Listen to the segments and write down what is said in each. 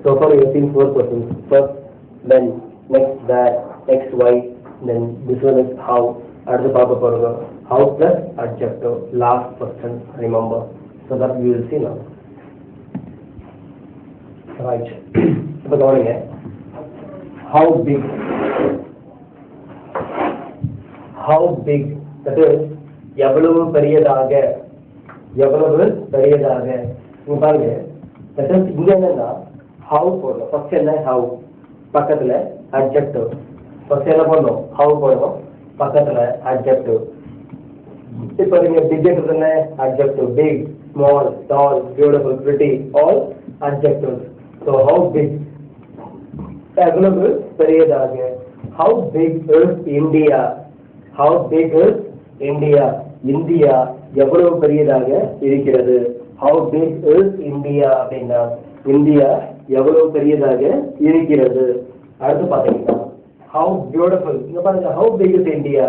So far you have seen 4 questions. First, when, next, where, next, why, then this one is how. At the Papa Purga, how plus adjective, last person, remember. So that we will see now. Right. So going here. How big? How big? That is, எவ்வளவு பெரியதாக, எவ்வளவு பெரியதாக. இங்க பாருங்க. That is, இங்க என்னன்னா how போடணும். First என்ன how, பக்கத்துல adjective. ஃபர்ஸ்ட் என்ன போடணும்? how போடணும், பக்கத்துல adjective. இப்போ நீங்க big என்ன adjective, big, small, tall, beautiful, pretty, all adjectives. So how big? எவ்வளவு பெரியதாக. How big is India? How big is India? India எவ்வளவு பெரியதாக இருக்கிறது. How big is India அப்படின்னா இந்தியா எவ்வளவு பெரியதாக இருக்கிறது. அடுத்து பாத்தீங்கன்னா how beautiful. இங்க பாருங்க, how big is India?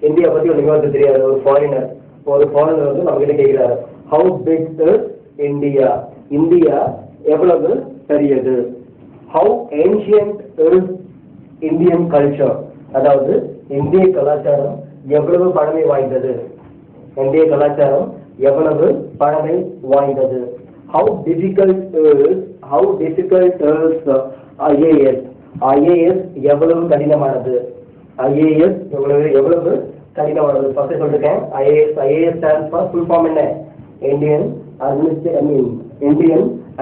India பத்தி உங்களுக்கு தெரியாது. ஒரு ஃபாரினர் வந்து நம்ம கிட்ட கேட்கிறாரு, how big is India? India எவ்வளவு பெரியது. How ancient is Indian culture? அதாவது இந்திய கலாச்சாரம் எவ்வளவு பழமை வாய்ந்தது. இந்திய கலாச்சாரம் எவ்வளவு பழமை வாய்ந்தது. How difficult is IAS? IAS எவ்வளவு கடினமானது. IAS எவ்வளவு கடினமானது. ஃபர்ஸ்ட் சொல்லிருக்கேன். IAS stands for full form என்ன? Indian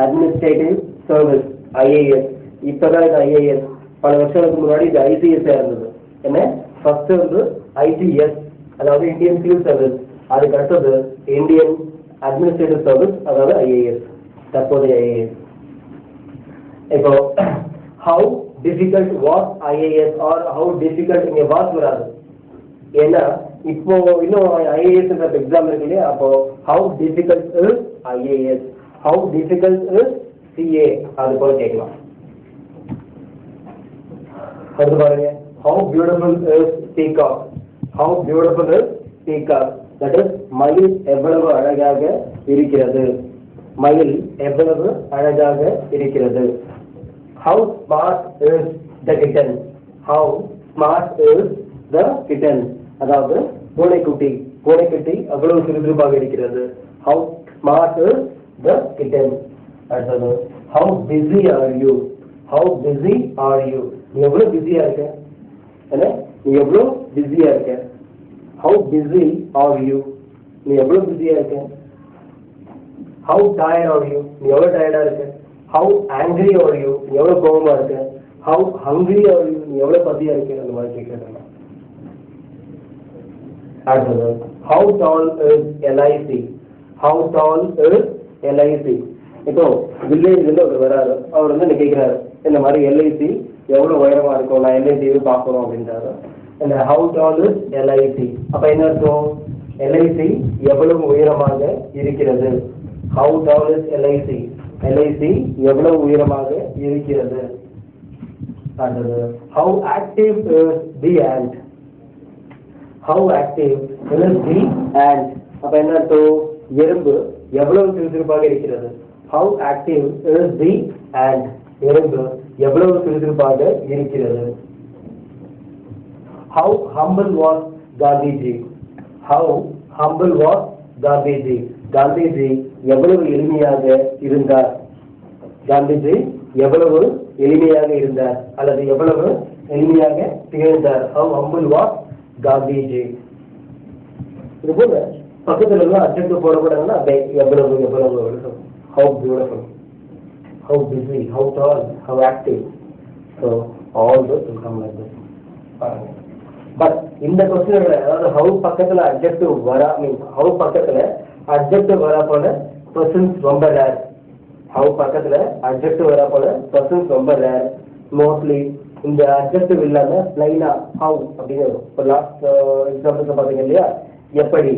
Administrative Service. IAS. இப்பதான் இது IAS. பல வருஷங்களுக்கு முன்னாடி இது ICS இருந்தது. என்ன? ஃபர்ஸ்ட் வந்து ICS, அதாவது இந்தியன் சிவில் சர்வீஸ். அதுக்கு அடுத்தது இந்தியன் அட்மினிஸ்ட்ரேட்டிவ் சர்வீஸ், அதாவது IAS, தற்போதைய IAS. இப்போ how difficult was IAS or how difficult இங்க வாஸ் வராது. ஏன்னா இப்போ இன்னும் IAS எக்ஸாம் இருக்கு இல்லையா, அப்போ how difficult is IAS, how difficult is CA, அது போல கேட்கலாம். அடுத்து பாருங்க, how beautiful is peacock? How beautiful is peacock? That is, மயில் எவ்வளவு அழகாக இருக்கிறது. மயில் எவ்வளவு அழகாக இருக்கிறது. How smart is the kitten? How smart is the kitten? அதாவது பூனைக்குட்டி அவ்வளவு சுறுசுறுப்பாக இருக்கிறது. How smart is the kitten? அடுத்தது, how busy are you? How busy are you? நீ எவ்வளவு பிஸியா இருக்க. என்ன? நீ எவ்வளவு பிஸியா இருக்க. How busy are you? நீ எவ்வளவு பிஸியா இருக்க. How tired are you? நீ எவ்வளவு டயர்டா இருக்க. How angry are you? நீ எவ்வளவு கோபமா இருக்க. How hungry are you? நீ எவ்வளவு பசியா இருக்க. அந்த மாதிரி கேட்கறாங்க. அடுத்தது, how tall is LIC? How tall is LIC? இப்போ வில்லேஜ்ல ஒரு வராரு, அவர் வந்து கேட்கிறாரு, இந்த மாதிரி LIC எவ்வளவு உயரமா இருக்கும், நான் LIC பார்க்கணும் அப்படின்றாரு. அந்த how tall is LIC, அப்ப என்ன அர்த்தம்? LIC எவ்வளவு உயரமாக இருக்கிறது. How tall is LIC? LIC எவ்வளவு உயரமாக இருக்கிறது. அடுத்தது, how active is the ant? How active is the ant? அப்ப என்ன அர்த்தம்? எறும்பு எவ்வளவு சுறுசுறுப்பாக இருக்கிறது. How active is the ant? எறும்பு எவ்வளவு சுறுசுறுப்பாக இருக்கிறது. How humble was Gandhiji? How humble was Gandhiji? Gandhiji எவ்வளவு எளிமையாக இருந்தார். காந்திஜி எவ்வளவு எளிமையாக இருந்தார் அல்லது எவ்வளவு எளிமையாக திகழ்ந்தார். How humble was Gandhiji? இது போல பக்கத்துல எல்லாம் அட்ஜெக்டிவ் போடக்கூடாதுன்னா எவ்வளவு how beautiful, how busy, how tall, how active. So all those will come like this. But இந்த क्वेश्चन அதாவது how பக்கத்துல adjective வரா how பக்கத்துல adjective வரா போல persons ரொம்ப rare. how பக்கத்துல adjective வரா போல persons ரொம்ப rare. mostly இந்த adjective இல்லாம plain how அப்படிங்க ஒரு லாஸ்ட் எக்ஸாம்பிள் பாத்தீங்க இல்லையா, எப்படி,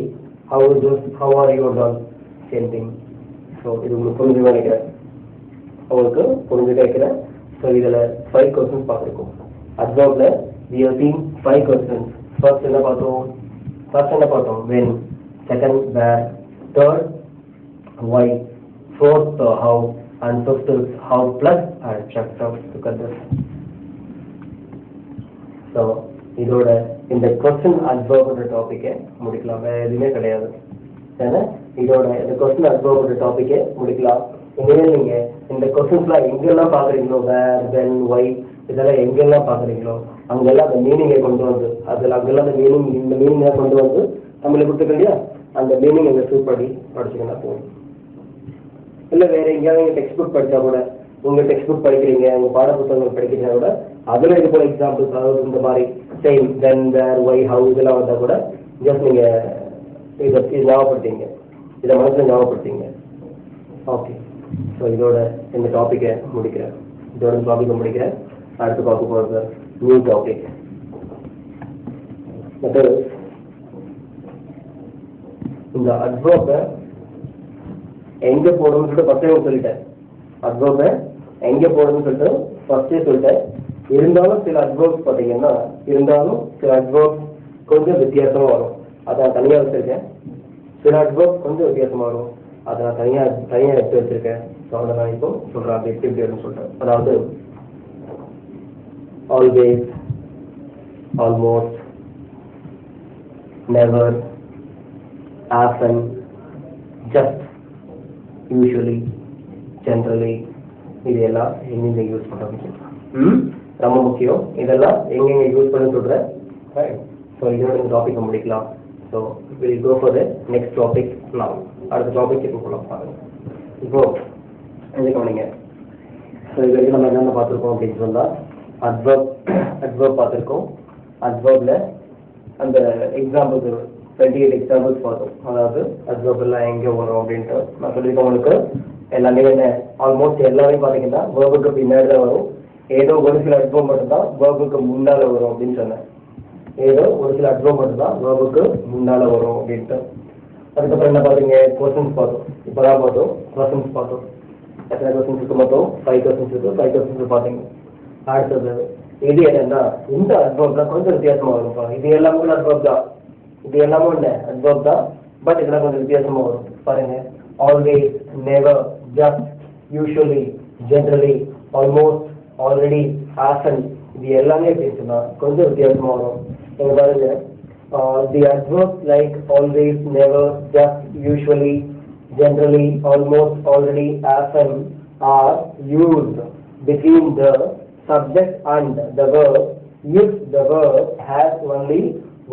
how is this, how are you done, same thing. So இது உங்களுக்கு புரிஞ்சு நினைக்கிறேன், உங்களுக்கு புரிஞ்சு கேட்கிறேன். ஸோ இதில் 5 questions பார்த்துருக்கோம். அட்வர்ப்ல we have seen 5 questions. First என்ன பார்த்தோம்? when, second where, third why, fourth how, and fifth is how plus and checked out together. So இதோட இந்த கொஸ்டின் அட்வர்ப்ன்ற டாபிக்கை முடிக்கலாம். வேற எதுவுமே கிடையாது. ஏன்னா இதோட இந்த கொஸ்டின் அட்வர்ப்ன்ற டாபிக்கை முடிக்கலாம். இனிமேல் நீங்க இந்த கொஸ்டின்ஸ்லாம் எங்கெல்லாம் பாக்குறீங்களோ, வேர், வென், ஒய், இதெல்லாம் எங்கெல்லாம் பாக்குறீங்களோ அங்கெல்லாம் அந்த மீனிங்கை கொண்டு வந்து அதில் அங்கெல்லாம் அந்த மீனிங் இந்த மீனிங்கை கொண்டு வந்து நம்மளுக்கு கொடுத்துருக்க இல்லையா, அந்த மீனிங் எங்க சூட் பண்ணி படிச்சுக்கினா போதும். இல்லை வேற எங்கேயாவது நீங்கள் டெக்ஸ்ட் புக் படித்தா கூட, உங்கள் டெக்ஸ்ட் புக் படிக்கிறீங்க, உங்கள் பாட புத்தகங்கள் படிக்கிறீங்க கூட அதில் இது போல எக்ஸாம்பிள்ஸ், அதாவது இந்த மாதிரி same, then, where, why, how இதெல்லாம் வந்தால் கூட ஜஸ்ட் நீங்கள் இதை ஞாபகப்படுத்திங்க, இதை மனசில் ஞாபகப்படுத்திங்க. ஓகே, ஸோ இதோட இந்த டாப்பிக்கை முடிக்கிறேன். இதோட டாப்பிக்கை முடிக்கிறேன். அடுத்து பார்க்க போகிறது நியூ டாபிக். இந்த அட்வர்பை எங்கே போடணும்னு சொல்லிட்டு ஃபஸ்ட்டே சொல்லிட்டேன். அட்வர்பை எங்கே போடணும்னு சொல்லிட்டு ஃபஸ்ட்டே சொல்லிட்டேன். இருந்தாலும் சில அட்வர்ப்ஸ் பார்த்தீங்கன்னா கொஞ்சம் வித்தியாசமாக வரும். அதை நான் தனியாக வச்சுருக்கேன். சில அட்வர்ப்ஸ் கொஞ்சம் வித்தியாசமாக வரும். அதை நான் தனியாக எடுத்து வச்சுருக்கேன். ஸோ அதை நான் இப்போ சொல்கிறேன். அது எப்படி வரும்னு சொல்கிறேன். அதாவது always, almost, never, often, just, usually, generally, இது எல்லாம் எங்கெங்க யூஸ் பண்ணுறது ரொம்ப முக்கியம். இதெல்லாம் எங்கெங்க யூஸ் பண்ண சொல்கிறேன். ஸோ இதோட இந்த டாப்பிக்கை முடிக்கலாம். So will go for the next topic நான். அடுத்த டாபிக் இப்போ போகலாம் பாருங்க. இப்போது என்ன கவனிங்க. ஸோ இது வரைக்கும் நம்ம என்னென்ன பார்த்துருக்கோம் அப்படின்னு சொன்னால் அட்வர்ப் பார்த்துருக்கோம். அட்வர்பில் அந்த எக்ஸாம்பிள்ஸ் 28 எக்ஸாம்பிள்ஸ் பார்த்தோம். அதாவது அட்வர்ப் எல்லாம் எங்கே வரும் அப்படின்ட்டு நான் சொல்லியிருக்கேன் உங்களுக்கு. எல்லாமே என்ன, ஆல்மோஸ்ட் எல்லாமே பார்த்தீங்கன்னா வேர்புக்கு பின்னாடி தான் வரும். ஏதோ ஒரு சில அட்வர்ப் மட்டும்தான் வேர்புக்கு முன்னால் வரும் அப்படின்னு சொன்னேன். ஏதோ ஒரு சில அட்வர்ப் மட்டும்தான் வேர்புக்கு முன்னால் வரும் அப்படின்ட்டு. அதுக்கப்புறம் என்ன பார்த்தீங்க, கொஸ்டின்ஸ் பார்த்தோம். இப்போ தான் பார்த்தோம் கொஸ்டின்ஸ் பார்த்தோம். எத்தனை கொஸ்டின்ஸ் இருக்கு மொத்தம்? 5 கொஸ்டின்ஸ் இருக்கு. 5 கொஸ்டின்ஸ் பார்த்தீங்க. அடுத்தது இது என்னன்னா, இந்த அட்வர்ப்லாம் கொஞ்சம் வித்தியாசமாக வரும்ப்பா. இது எல்லாமே அட்வர்ப் தான். இது எல்லாமே என்ன அட்வர்ப் தான். பட் இதெல்லாம் கொஞ்சம் வித்தியாசமாக வரும். பாருங்க, always, never, just, usually, generally, almost, already, often, இது எல்லாமே பேசுனா கொஞ்சம் வித்தியாசமாக வரும். நீங்கள் பாருங்க, the adverbs like always, never, just, usually, generally, almost, already, often are used between the subject and the verb if the verb has only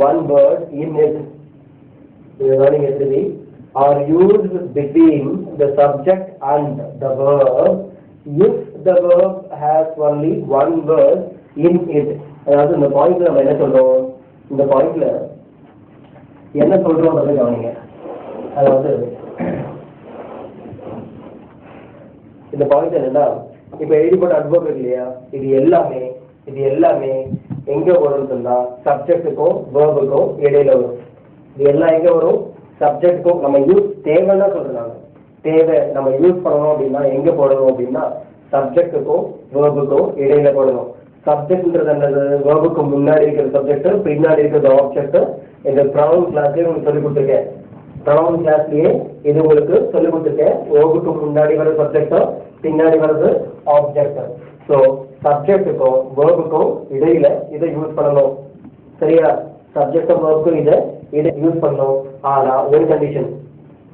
one word in it. Are used between the subject and the verb if the verb has only one word in it. அதாவது இந்த பாயிண்ட்ல நம்ம என்ன சொல்றோம், இந்த பாயிண்ட்ல என்ன சொல்றோம்ன்றதை கவனிங்க. அதாவது இந்த பாயிண்ட் என்னன்னா, இப்ப எழுதிப்பட்ட அட்வர்ப் இருக்கு இல்லையா, இது எல்லாமே எங்க வரும்னு சொன்னா சப்ஜெக்டுக்கும் வேர்புக்கும் இடையில வரும். இது எல்லாம் எங்க வரும்? சப்ஜெக்டுக்கும். நம்ம யூஸ் தேவைன்னா சொல்றாங்க, தேவை நம்ம யூஸ் பண்ணணும் அப்படின்னா எங்க போடணும் அப்படின்னா சப்ஜெக்டுக்கும் வேர்புக்கும் இடையில போடணும். சப்ஜெக்ட்ன்றது என்னது? வேர்புக்கு முன்னாடி இருக்கிற சப்ஜெக்ட், பின்னாடி இருக்கிற ஆப்ஜெக்ட். இந்த ப்ரௌன் கிளாஸ்லயே உங்களுக்கு சொல்லி கொடுத்துருக்கேன். ப்ரௌன் கிளாஸ்லயே இது உங்களுக்கு சொல்லி கொடுத்துருக்கேன். வேர்புக்கு முன்னாடி வர சப்ஜெக்டும் பின்னாடி வர்றது ஆப்ஜெக்ட். ஸோ சப்ஜெக்டுக்கும் வேர்புக்கும் இடையில இதை யூஸ் பண்ணணும். சரியா? சப்ஜெக்டும் வேர்புக்கும் இதை யூஸ் பண்ணணும். ஆனா ஒரு கண்டிஷன்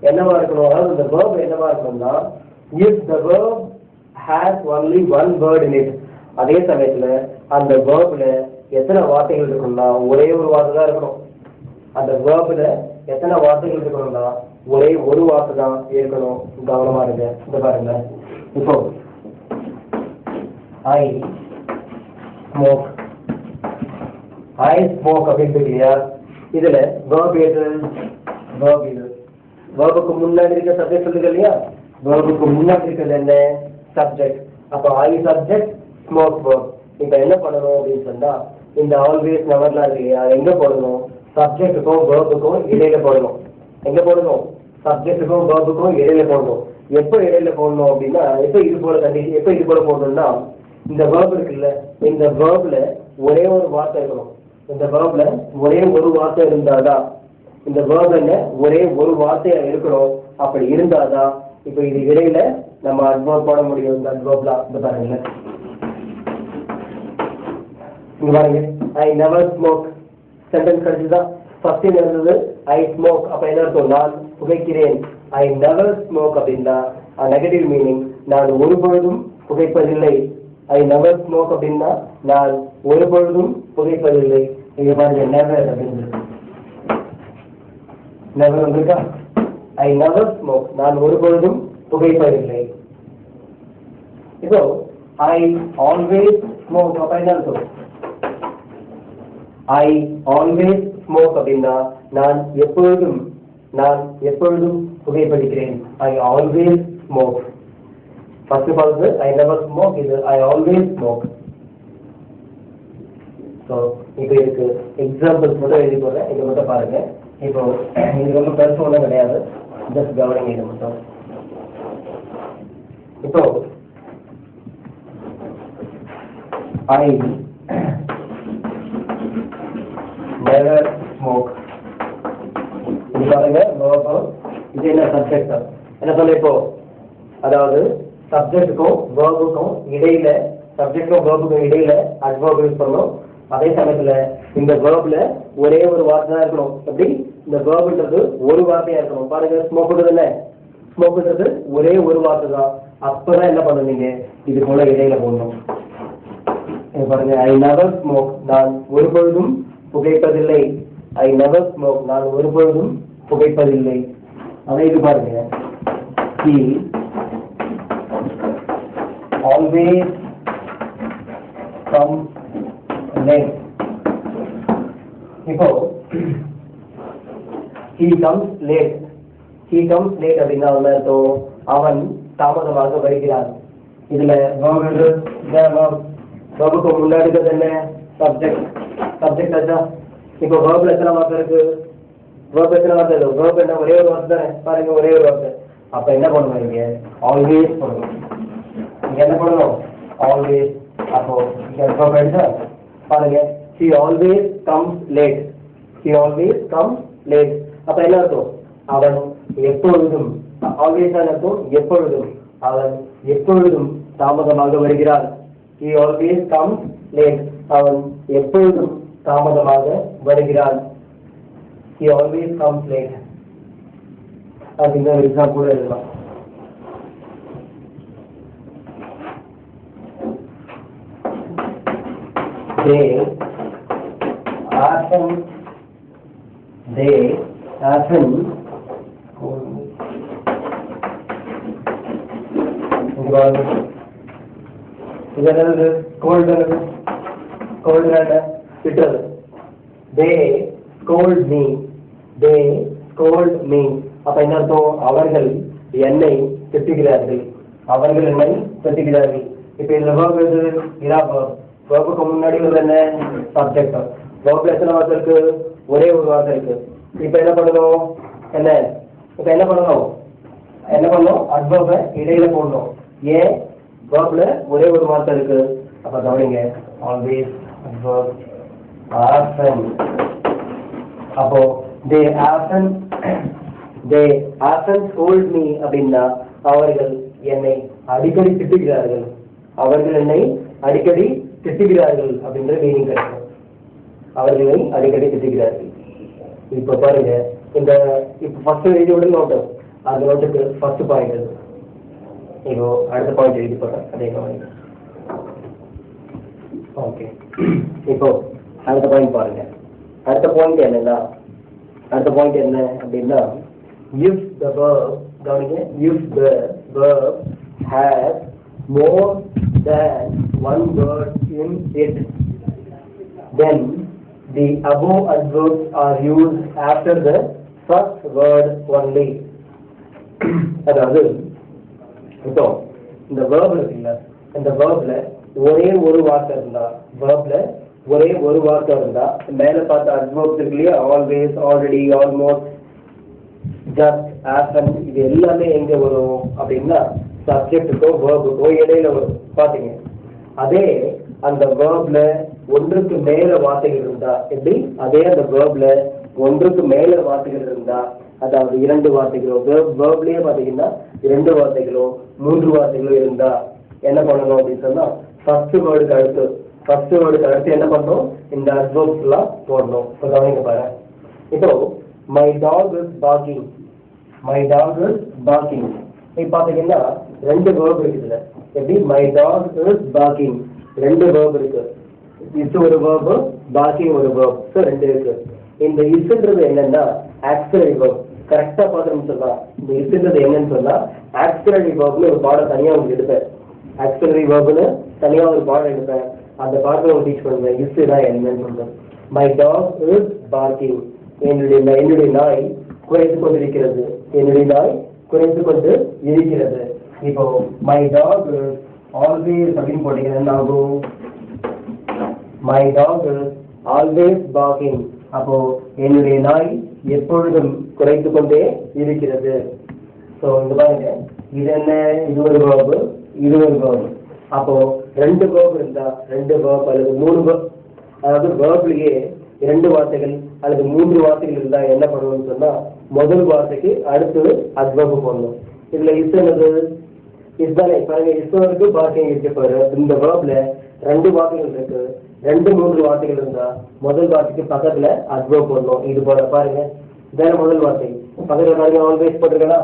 என்னவா இருக்கணும், அதாவது இந்த வேர்ப் என்னவா இருக்கணும்னா if the verb has only one word in it. அதே சமயத்துல அந்த வேர்ப்ல எத்தனை வார்த்தைகள் இருக்கணும்னா ஒரே ஒரு வார்த்தை தான் இருக்கணும். அந்த வேர்ப்ல எத்தனை வார்த்தைகள் இருக்கணும்னா ஒரே ஒரு வார்த்தை தான் இருக்கணும். கவனமா இருங்க. இந்த பாருங்க, இப்போ ஐ ஸ்மோக் அப்படின்னு இல்லையா, இதுல வேர்ப் எது? வேர்ப் இது. வேர்புக்கு முன்னாடி இருக்க சப்ஜெக்ட் சொல்லுங்க இல்லையா, வேர்புக்கு முன்னாடி இருக்கிறது என்ன? சப்ஜெக்ட். அப்போ ஐ சப்ஜெக்ட், ஸ்மோக் வேர்ப். இப்ப என்ன பண்ணணும் அப்படின்னு சொன்னா இந்த ஆல்வேஸ், நெவர்லாம் இருக்கு இல்லையா, எங்க போடணும்? சப்ஜெக்டுக்கும் வேர்புக்கும் இடையில போடணும். எங்க போடணும்? சப்ஜெக்டுக்கும் வேர்புக்கும் இடையில போடணும். எப்போ இடையில போடணும் அப்படின்னா, எப்போ இது போல கண்டிஷன், எப்போ இது போல போடணும்னா இந்த வேர்ப் இருக்குல்ல, இந்த வேர்ப்ல ஒரே ஒரு வார்த்தை இருக்கணும். இந்த வேர்ப்ல ஒரே ஒரு வார்த்தை இருந்தாதான், இந்த வேர்ப் என்ன ஒரே ஒரு வார்த்தையா இருக்கணும். அப்படி இருந்தாதான் இப்போ இது இடையில நம்ம அட்வர்ப் போட முடியும். இந்த அட்வர்ப்லாம் இந்த பாருங்க, இங்க பாருங்க, ஐ நெவர் ஸ்மோக் சென்டென்ஸ் கிடைச்சுதான். ஃபர்ஸ்ட் இருந்தது ஐ ஸ்மோக், அப்ப என்ன அர்த்தம்? நான் புகைக்கிறேன். ஐ நெவர் ஸ்மோக் அப்படின்னா நெகட்டிவ் மீனிங், நான் ஒருபொழுதும் புகைப்பதில்லை. ஐ நெவர் ஸ்மோக் அப்படின்னா நான் ஒருபொழுதும் புகைப்பதில்லை. இங்க பாருங்க, நெவர் அப்படின்னு நெவர் வந்திருக்கா? ஐ நெவர் ஸ்மோக், நான் ஒருபொழுதும் புகைப்பதில்லை. இப்போ ஐ ஆல்வேஸ் ஸ்மோக், அப்ப என்ன அர்த்தம்? ஐ ஆல்வேஸ் ஸ்மோக் அப்படின்னா நான் எப்பொழுதும் புகைப்பிடிக்கிறேன். I always smoke. ஃபர்ஸ்ட் பார்த்து ஐ நெவர் ஸ்மோக், இது ஐ ஆல்வேஸ் ஸ்மோக். ஸோ இப்போ இதுக்கு எக்ஸாம்பிள்ஸ் மட்டும் எழுதி போடுறேன், இது மட்டும் பாருங்க. இப்போ இது ரொம்ப பெருசு ஒன்றும் கிடையாது, ஜஸ்ட் கவனிங்க இது மட்டும். இப்போ ஐ நெவர் ஸ்மோக், இது பாருங்க, இது என்ன சப்ஜெக்ட் என்ன சொல்ல? இப்போ அதாவது சப்ஜெக்டுக்கும் வேர்புக்கும் இடையில, சப்ஜெக்டுக்கும் வேர்புக்கும் இடையில அட்வர்ப் யூஸ் பண்ணணும். அதே சமயத்துல இந்த வேர்ப்ல ஒரே ஒரு வார்த்தை தான் இருக்கணும். எப்படி? இந்த வேர்ப்ன்றது ஒரு வார்த்தையா இருக்கணும். பாருங்க, ஸ்மோக்ன்றது என்ன? ஸ்மோக்ன்றது ஒரே ஒரு வார்த்தை தான். அப்பதான் என்ன பண்ணுவீங்க? இது போல இடையில போடணும். பாருங்க, ஐ நெவர் ஸ்மோக், நான் ஒருபொழுதும் புகைப்பதில்லை. ஐ நெவர் ஸ்மோக், நான் ஒருபொழுதும் புகைப்பதில்லை. அதை இது பாருங்க, he always comes late. இப்போ he comes late அப்படின்னா என்ன அர்த்தம்? அவன் தாமதமாக வருகிறான். இதுல வேர்புக்கு முன்னாடி இருக்கிறது என்ன? சப்ஜெக்ட் ஆச்சா? இப்போ வேர்ப்ல எத்தனை வார்த்தை இருக்கு? வேர்ப் எத்தனை வார்த்தை இருக்கு? வேர்ப் என்ன? ஒரே ஒரு வார்த்தை தானே. பாருங்க, ஒரே ஒரு வார்த்தை. அப்ப என்ன பண்ணுவீங்க? ஆல்வேஸ் பண்ணணும். நீங்க என்ன பண்ணணும்? ஆல்வேஸ். அப்போ பாருங்க, she always comes late. அப்ப என்ன அர்த்தம்? அவன் எப்பொழுதும், ஆல்வேஸ் அர்த்தம் எப்பொழுதும், அவன் எப்பொழுதும் தாமதமாக வருகிறான். he always comes late, அவன் எப்பொழுதும் தாமதமாக வருகிறான். he always comes late. அப்படிங்கிற ஒரு எக்ஸாம்பிள் கூட எழுதலாம். they often இதனது கோல்டு திட்டுறது. they scold me. அப்ப என்ன அர்த்தம்? அவர்கள் என்னை திட்டுகிறார்கள். இப்ப இந்த வேர்ப் எது? வேர்புக்கு முன்னாடி ஒரு என்ன? சப்ஜெக்ட். வேர்ப்ல எத்தனை வார்த்தை இருக்கு? ஒரே ஒரு வார்த்தை இருக்கு. இப்ப என்ன பண்ணணும்? அட்வர்ப இடையில போடணும். ஏன்? வேர்ப்ல ஒரே ஒரு வார்த்தை இருக்கு. அப்ப கவனிங்க, ஆல்வேஸ் அட்வர்ப், often. அப்போ they often scold me அப்படின்னா அவர்கள் என்னை அடிக்கடி திட்டுகிறார்கள். அப்படின்ற மீனிங் கிடைக்கும். அவர்களை அடிக்கடி திட்டுகிறார்கள். இப்ப பாருங்க, இப்ப ஃபர்ஸ்ட் எழுதியோட நோட்டு, அந்த நோட்டுக்கு ஃபர்ஸ்ட் பாயிண்ட் இது. இப்போ அடுத்த பாயிண்ட் எழுதி போட்டேன், அதே கவனிங்க. ஓகே, இப்போ அடுத்த பாயிண்ட் பாருங்க. அடுத்த பாயிண்ட் என்ன அப்படின்னா, if the verb, கவனிங்க, if the verb has more than one word in it, then the above adverbs are used after the first word only. அதாவது இப்போ இந்த verb இருக்குல்ல, இந்த verbல ஒரே ஒரு வார்த்தை இருந்தா, மேல பார்த்த adverbs இருக்கு இல்லையா, always, already, almost, just, often, இது எல்லாமே எங்க வரும் அப்படின்னா சப்ஜெக்டுக்கோ வேர்புக்கோ இடையில வரும். பாத்தீங்க, அதே அந்த வேர்ப்ல ஒன்றுக்கு மேல வார்த்தைகள் இருந்தா எப்படி? அதே அந்த வேர்ப்ல ஒன்றுக்கு மேல வார்த்தைகள் இருந்தா அதாவது இரண்டு வார்த்தைகளோ வேர்ப்லயே பாத்தீங்கன்னா இரண்டு வார்த்தைகளோ மூன்று வார்த்தைகளோ இருந்தா என்ன பண்ணணும் அப்படின்னு சொன்னா ஃபர்ஸ்ட் வேர்டுக்கு அடுத்து என்ன பண்ணணும் இந்த அட்வர்ப்ஸ் எல்லாம் போடணும். இப்போ கவனிங்க பாரு. இப்போ மை டாக் இஸ் பார்க்கிங் இப்போ பாத்தீங்கன்னா ரெண்டு வேர்ப் இருக்குதுல. எப்படி மை டாக் இஸ் பார்க்கிங் ரெண்டு வேர்ப் இருக்கு. இது ஒரு வேர்ப், பார்க்கிங் ஒரு வேர்ப். ஸோ ரெண்டு இருக்கு. இந்த இஸ்ன்றது என்னன்னா ஆக்சிலரி வேர்ப். கரெக்டா பாத்துன்னு சொன்னா இந்த இஸ்ன்றது என்னன்னு சொன்னா ஆக்சிலரி வேர்ப்னு ஒரு பாடம் தனியா உங்களுக்கு எடுப்பேன். ஆக்சிலரி வேர்ப்னு தனியா ஒரு பாடம் எடுப்பேன். அந்த பாடத்தை உங்களுக்கு டீச் பண்ணுவேன். இஸ்னா என்னன்னு சொல்றேன். மை டாக் இஸ் பார்க்கிங் என்னுடைய நாய் குறைத்து கொண்டிருக்கிறது. இப்போ மை டாக் ஆல்வேஸ் அப்படின்னு போட்டீங்கன்னா ஆகும் மை டாக் ஆல்வேஸ் பார்க்கிங். அப்போ என்னுடைய நாய் எப்பொழுதும் குறைத்து கொண்டே இருக்கிறது. ஸோ இந்த பாருங்க, இது என்ன, இது ஒரு வேர்பு, இது ஒரு வேர்பு. அப்போ ரெண்டு வேர்பு இருந்தா ரெண்டு வேர்ப் அல்லது மூணு வேர்ப், அதாவது வேர்ப்லயே இரண்டு வார்த்தைகள் அல்லது மூன்று வார்த்தைகள் இருந்தா என்ன பண்ணணும்னு சொன்னா முதல் வார்த்தைக்கு அடுத்து அட்வர்ப் போடணும். இதுல என்னது இதுதானே பாருங்க. இருக்கு பார்க்கிங் இருக்கு பாரு. இந்த வேர்ப்ல ரெண்டு வார்த்தைகள் இருக்கு. ரெண்டு மூன்று வார்த்தைகள் இருந்தா முதல் வார்த்தைக்கு பக்கத்துல அட்வர்ப் போடணும். இது போல பாருங்க, இதான முதல் வார்த்தை. பக்கத்துல பாருங்க ஆல்வேஸ் போட்டிருக்கா.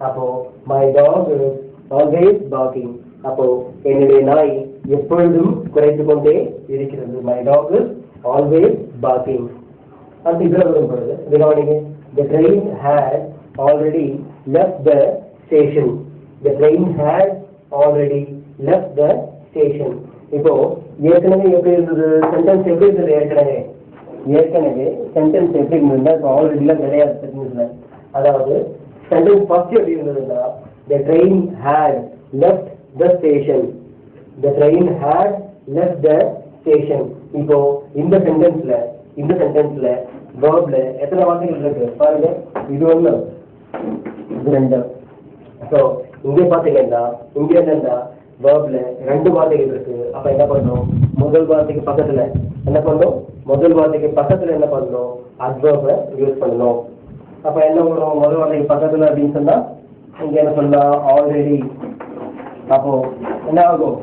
அப்போ my dog is always barking. அப்போ என்னுடைய நாய் எப்பொழுதும் குறைத்து கொண்டே இருக்கிறது. My dog is always barking. அந்த இதுல வரும்பொழுது கவனிங்க. The train had already left the station. The train had already left the station. இப்போ ஏற்கனவே எப்படி இருந்தது சென்டென்ஸ், எப்படி இருந்தது ஏற்கனவே சென்டென்ஸ் எப்படி இருந்ததுன்னா இப்போ ஆல்ரெடிலாம் கிடையாது. அதாவது சென்டென்ஸ் ஃபர்ஸ்ட் எப்படி இருந்ததுன்னா the train had left the station. The train had left the station. இப்போ இந்த சென்டென்ஸ்ல வேர்ப்ல எத்தனை வார்த்தைகள் இருக்கு பாருங்க. இது ஒண்ணு, இது ரெண்டு. ஸோ இங்கே பாத்தீங்கன்னா இங்க என்னன்னா வேர்ப்ல ரெண்டு வார்த்தைகள் இருக்கு. அப்ப என்ன பண்ணணும், முதல் வார்த்தைக்கு பக்கத்துல என்ன பண்ணணும் அட்வர்பை யூஸ் பண்ணணும். அப்ப என்ன பண்ணணும், முதல் வார்த்தைக்கு பக்கத்துல அப்படின்னு சொன்னா இங்க என்ன பண்ணலாம் ஆல்ரெடி. அப்போ என்ன ஆகும்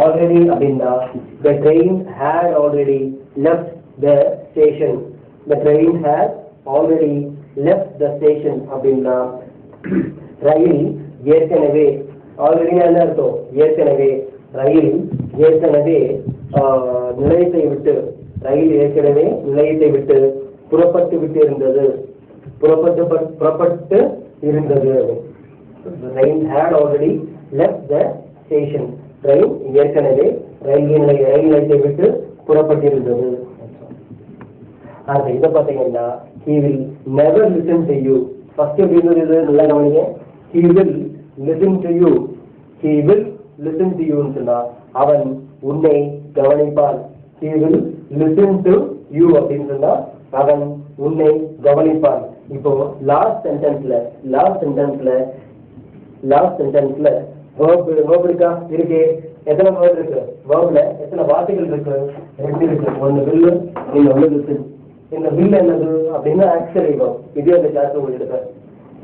ஆல்ரெடி அப்படின்னா the train had already left the station. The train had already left the station அப்படின்னா ரயில் ஏற்கனவே, ஆல்ரெடி என்ன அர்த்தம் ரயில் ஏற்கனவே நிலையத்தை விட்டு புறப்பட்டு இருந்தது. Train had already left the station. ரயில் ஏற்கனவே ரயில் நிலையத்தை விட்டு புறப்பட்டிருந்தது. இதை பார்த்தீங்கன்னா he will never listen to you. First இருந்தது நல்லா கவனிங்க. he will listen to you சொன்னா அவன் உன்னை கவனிப்பான். he will listen to you அப்படின்னு சொன்னா அவன் உன்னை கவனிப்பான். இப்போ லாஸ்ட் சென்டென்ஸ்ல verb இருக்கா? இருக்கு. எத்தனை வேர்ட் இருக்கு வேர்ப்ல? எத்தனை வார்த்தைகள் இருக்கு? ரெண்டு இருக்கு. ஒன்னு will, இன்னொன்னு listen. இந்த will என்னது அப்படின்னா ஆக்சுவலி வேர்ப். இதே அந்த கிளாஸ் உங்களுக்கு எடுப்பேன்.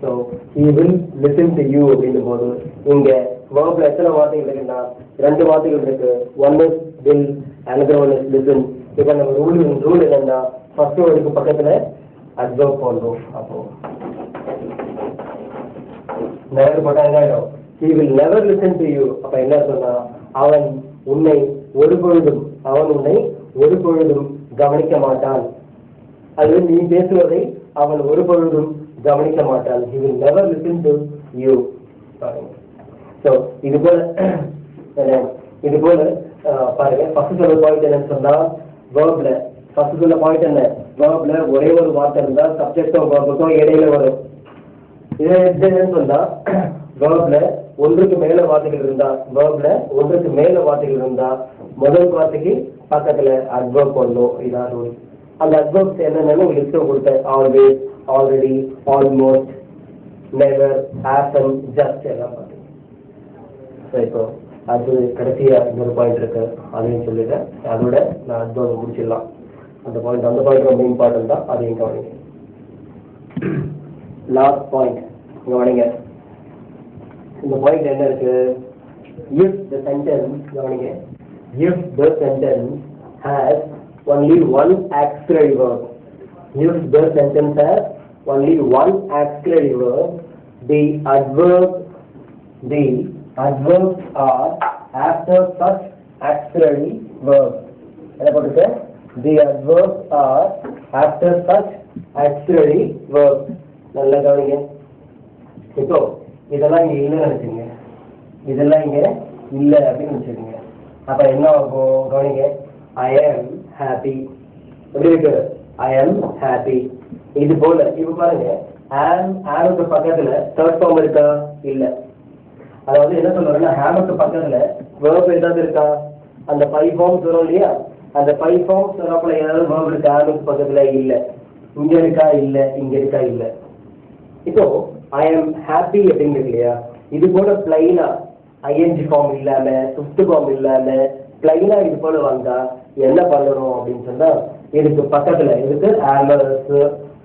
So he will listen to you அப்படின்னும் போது இங்க வேர்ப்ல எத்தனை வார்த்தைகள் இருக்குன்னா ரெண்டு வார்த்தைகள் இருக்கு. One is will, another one is listen. இப்ப நம்ம ரூல் என்னன்னா ஃபர்ஸ்ட் வேர்டுக்கு பக்கத்துல அட்வர்ப் போடணும். அப்போ நெவர் போட்டா என்ன ஆயிடும், he will never listen to you. அப்ப என்ன சொன்னா அவன் உன்னை ஒருபொழுதும் கவனிக்க மாட்டான். அது நீ பேசுவதை அவன் ஒருபொழுதும் கவனிக்க மாட்டான். he will never listen to you. So இது போல பாருங்க. ஃபர்ஸ்ட் சொல்ல பாயிண்ட் என்னன்னு சொன்னா வேர்ப்ல ஃபர்ஸ்ட் சொல்ல பாயிண்ட் என்ன, வேர்ப்ல ஒரே ஒரு வார்த்தை இருந்தா சப்ஜெக்டும் வேர்புக்கும் இடையில வரும். இது என்னன்னு சொன்னா வேர்ப்ல ஒன்றுக்கு மேல வார்த்தைகள் இருந்தா முதல் வார்த்தைக்கு பக்கத்துல அட்வர்ப் போடணும். இதான் ரூல். அந்த அட்வர்ப்ஸ் என்னென்னு லிஸ்ட் கொடுத்தேன். Always, already, almost, never, happen, just எல்லாம் பார்த்தீங்க. இப்போ அது கடைசியா இன்னொரு பாயிண்ட் இருக்கு, அதையும் சொல்லிட்டேன். அதோட நான் அட்வர்ப் முடிச்சிடலாம். அந்த பாயிண்ட் ரொம்ப இம்பார்ட்டன்ட் தான், அதையும் கவனிங்க. லாஸ்ட் பாயிண்ட் இங்க கவனிங்க. இந்த பாயிண்ட் என்ன இருக்கு? If the sentence, கவனிங்க, if the sentence has only one auxiliary verb, if the sentence has only one auxiliary verb, the adverbs are after such auxiliary verb. என்ன போட்டுருக்கு? The adverbs are after such auxiliary verb. நல்லா கவனிங்க. இப்போ இதெல்லாம் இங்க இல்லைன்னு நினைச்சுங்க, இதெல்லாம் இங்க இல்லை அப்படின்னு நினைச்சுக்கோங்க. அப்ப என்ன ஆகும்? கவனிங்க. I am happy. எப்படி இருக்கு? I am happy. இது போல இப்ப பாருங்க, ஆம்க்கு பக்கத்துல தேர்ட் ஃபார்ம் இருக்கா? இல்ல. அதாவது என்ன சொல்றேன்னா, ஹேமுக்கு பக்கத்துல வேர்ப் ஏதாவது இருக்கா? அந்த 5 ஃபார்ம்ஸ் வரும் இல்லையா, அந்த 5 ஃபார்ம்ஸ் வரப்பல ஏதாவது வேர்ப் இருக்கா? ஹேமுக்கு பக்கத்துல இல்ல. இங்க இருக்கா? இல்ல. இங்க இருக்கா? இல்ல. இப்போ ஐ எம் ஹாப்பி அப்படின்னு இருக்கு இல்லையா, இது போல பிளைனா ஐஎன்ஜி ஃபார்ம் இல்லாம ஃபிஃப்த் ஃபார்ம் இல்லாம பிளைனா இது போல வந்தா என்ன பண்ணணும் அப்படின்னு சொன்னா, இதுக்கு பக்கத்துல இதுக்கு ஆமர்ஸ்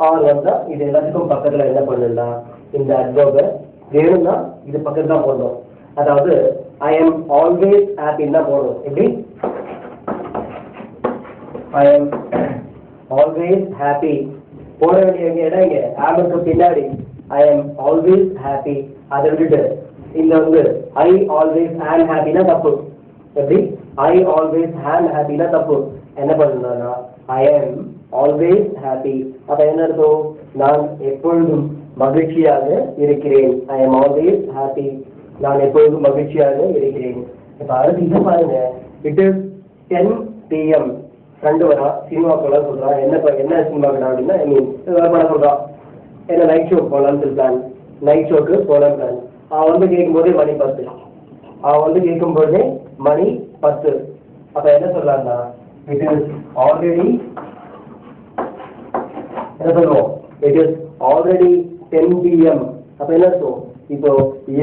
ஆர் வந்தா இது எல்லாத்துக்கும் பக்கத்துல என்ன பண்ணலாம், இந்த அட்வர்பை வேணும்னா இது பக்கத்துல தான் போடணும். அதாவது ஐ எம் ஆல்வேஸ் ஹாப்பின்னு தான் போடணும். எப்படி? ஐ எம் ஆல்வேஸ் ஹாப்பி போட வேண்டிய இடம் இங்க ஆமருக்கு பின்னாடி ஐ எம் ஆல்வேஸ் ஹாப்பி. அதை விட்டுட்டு இந்த வந்து ஐ ஆல்வேஸ் ஆம் ஹாப்பினா தப்பு. எப்படி? ஐ ஆல்வேஸ் ஆம் ஹாப்பினா தப்பு. என்ன பண்ணணும்னா ஐ எம் ஆல்வேஸ் ஹாப்பி. அப்ப என்ன அர்த்தம்? நான் எப்பொழுதும் மகிழ்ச்சியாக இருக்கிறேன். I am always happy. நான் எப்பொழுதும் மகிழ்ச்சியாக இருக்கிறேன். இப்ப அடுத்து இது பாருங்க, இட் இஸ் 10 PM. ஃப்ரெண்டு வரா, சினிமா போகலாம் சொல்றான். என்ன சினிமா கடா அப்படின்னா படம் சொல்றான், என்ன நைட் ஷோ போகலான்னு பிளான், நைட் ஷோக்கு போகலாம் பிளான். அவன் வந்து கேட்கும்போதே மணி 10. அவன் வந்து கேட்கும்போதே மணி 10. அப்ப என்ன சொல்றான்னா, இட் இஸ் ஆல்ரெடி என்ன சொல்லுவோம், இட் இஸ் ஆல்ரெடி 10 PM. அப்ப என்ன அர்த்தம்? இப்போ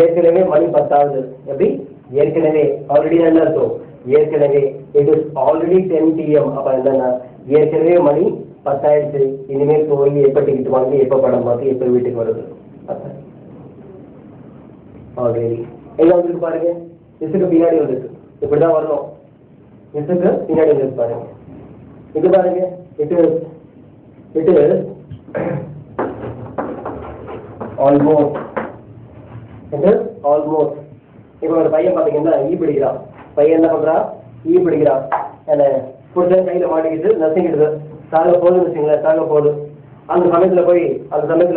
ஏற்கனவே மணி 10 ஆகுது. எப்படி? ஏற்கனவே ஆல்ரெடி என்ன அர்த்தம்? ஏற்கனவே. It is already 10 PM. அப்ப என்னன்னா ஏற்கனவே மணி 10 ஆயிடுச்சு. இனிமேல் போய் எப்ப டிக்கெட் வாங்கி எப்ப படம் பார்த்து எப்ப வீட்டுக்கு வருது. ஆல்ரெடி எங்க வந்துருக்கு பாருங்க, இசுக்கு பின்னாடி வந்துருக்கு. இப்படிதான் வரணும், இசுக்கு பின்னாடி வந்துருக்கு பாருங்க. இது பாருங்க, it is almost. It is almost. இப்ப ஒரு பையன் பாத்தீங்கன்னா ஈ பிடிக்கிறான். பையன் என்ன பண்றான்? ஈ பிடிக்கிறான். என்ன புடிச்ச கையில மாட்டிக்கிட்டு நசிக்கிடுது. சாக போகுதுன்னு வச்சுங்களேன், சாக போகுது. அந்த சமயத்துல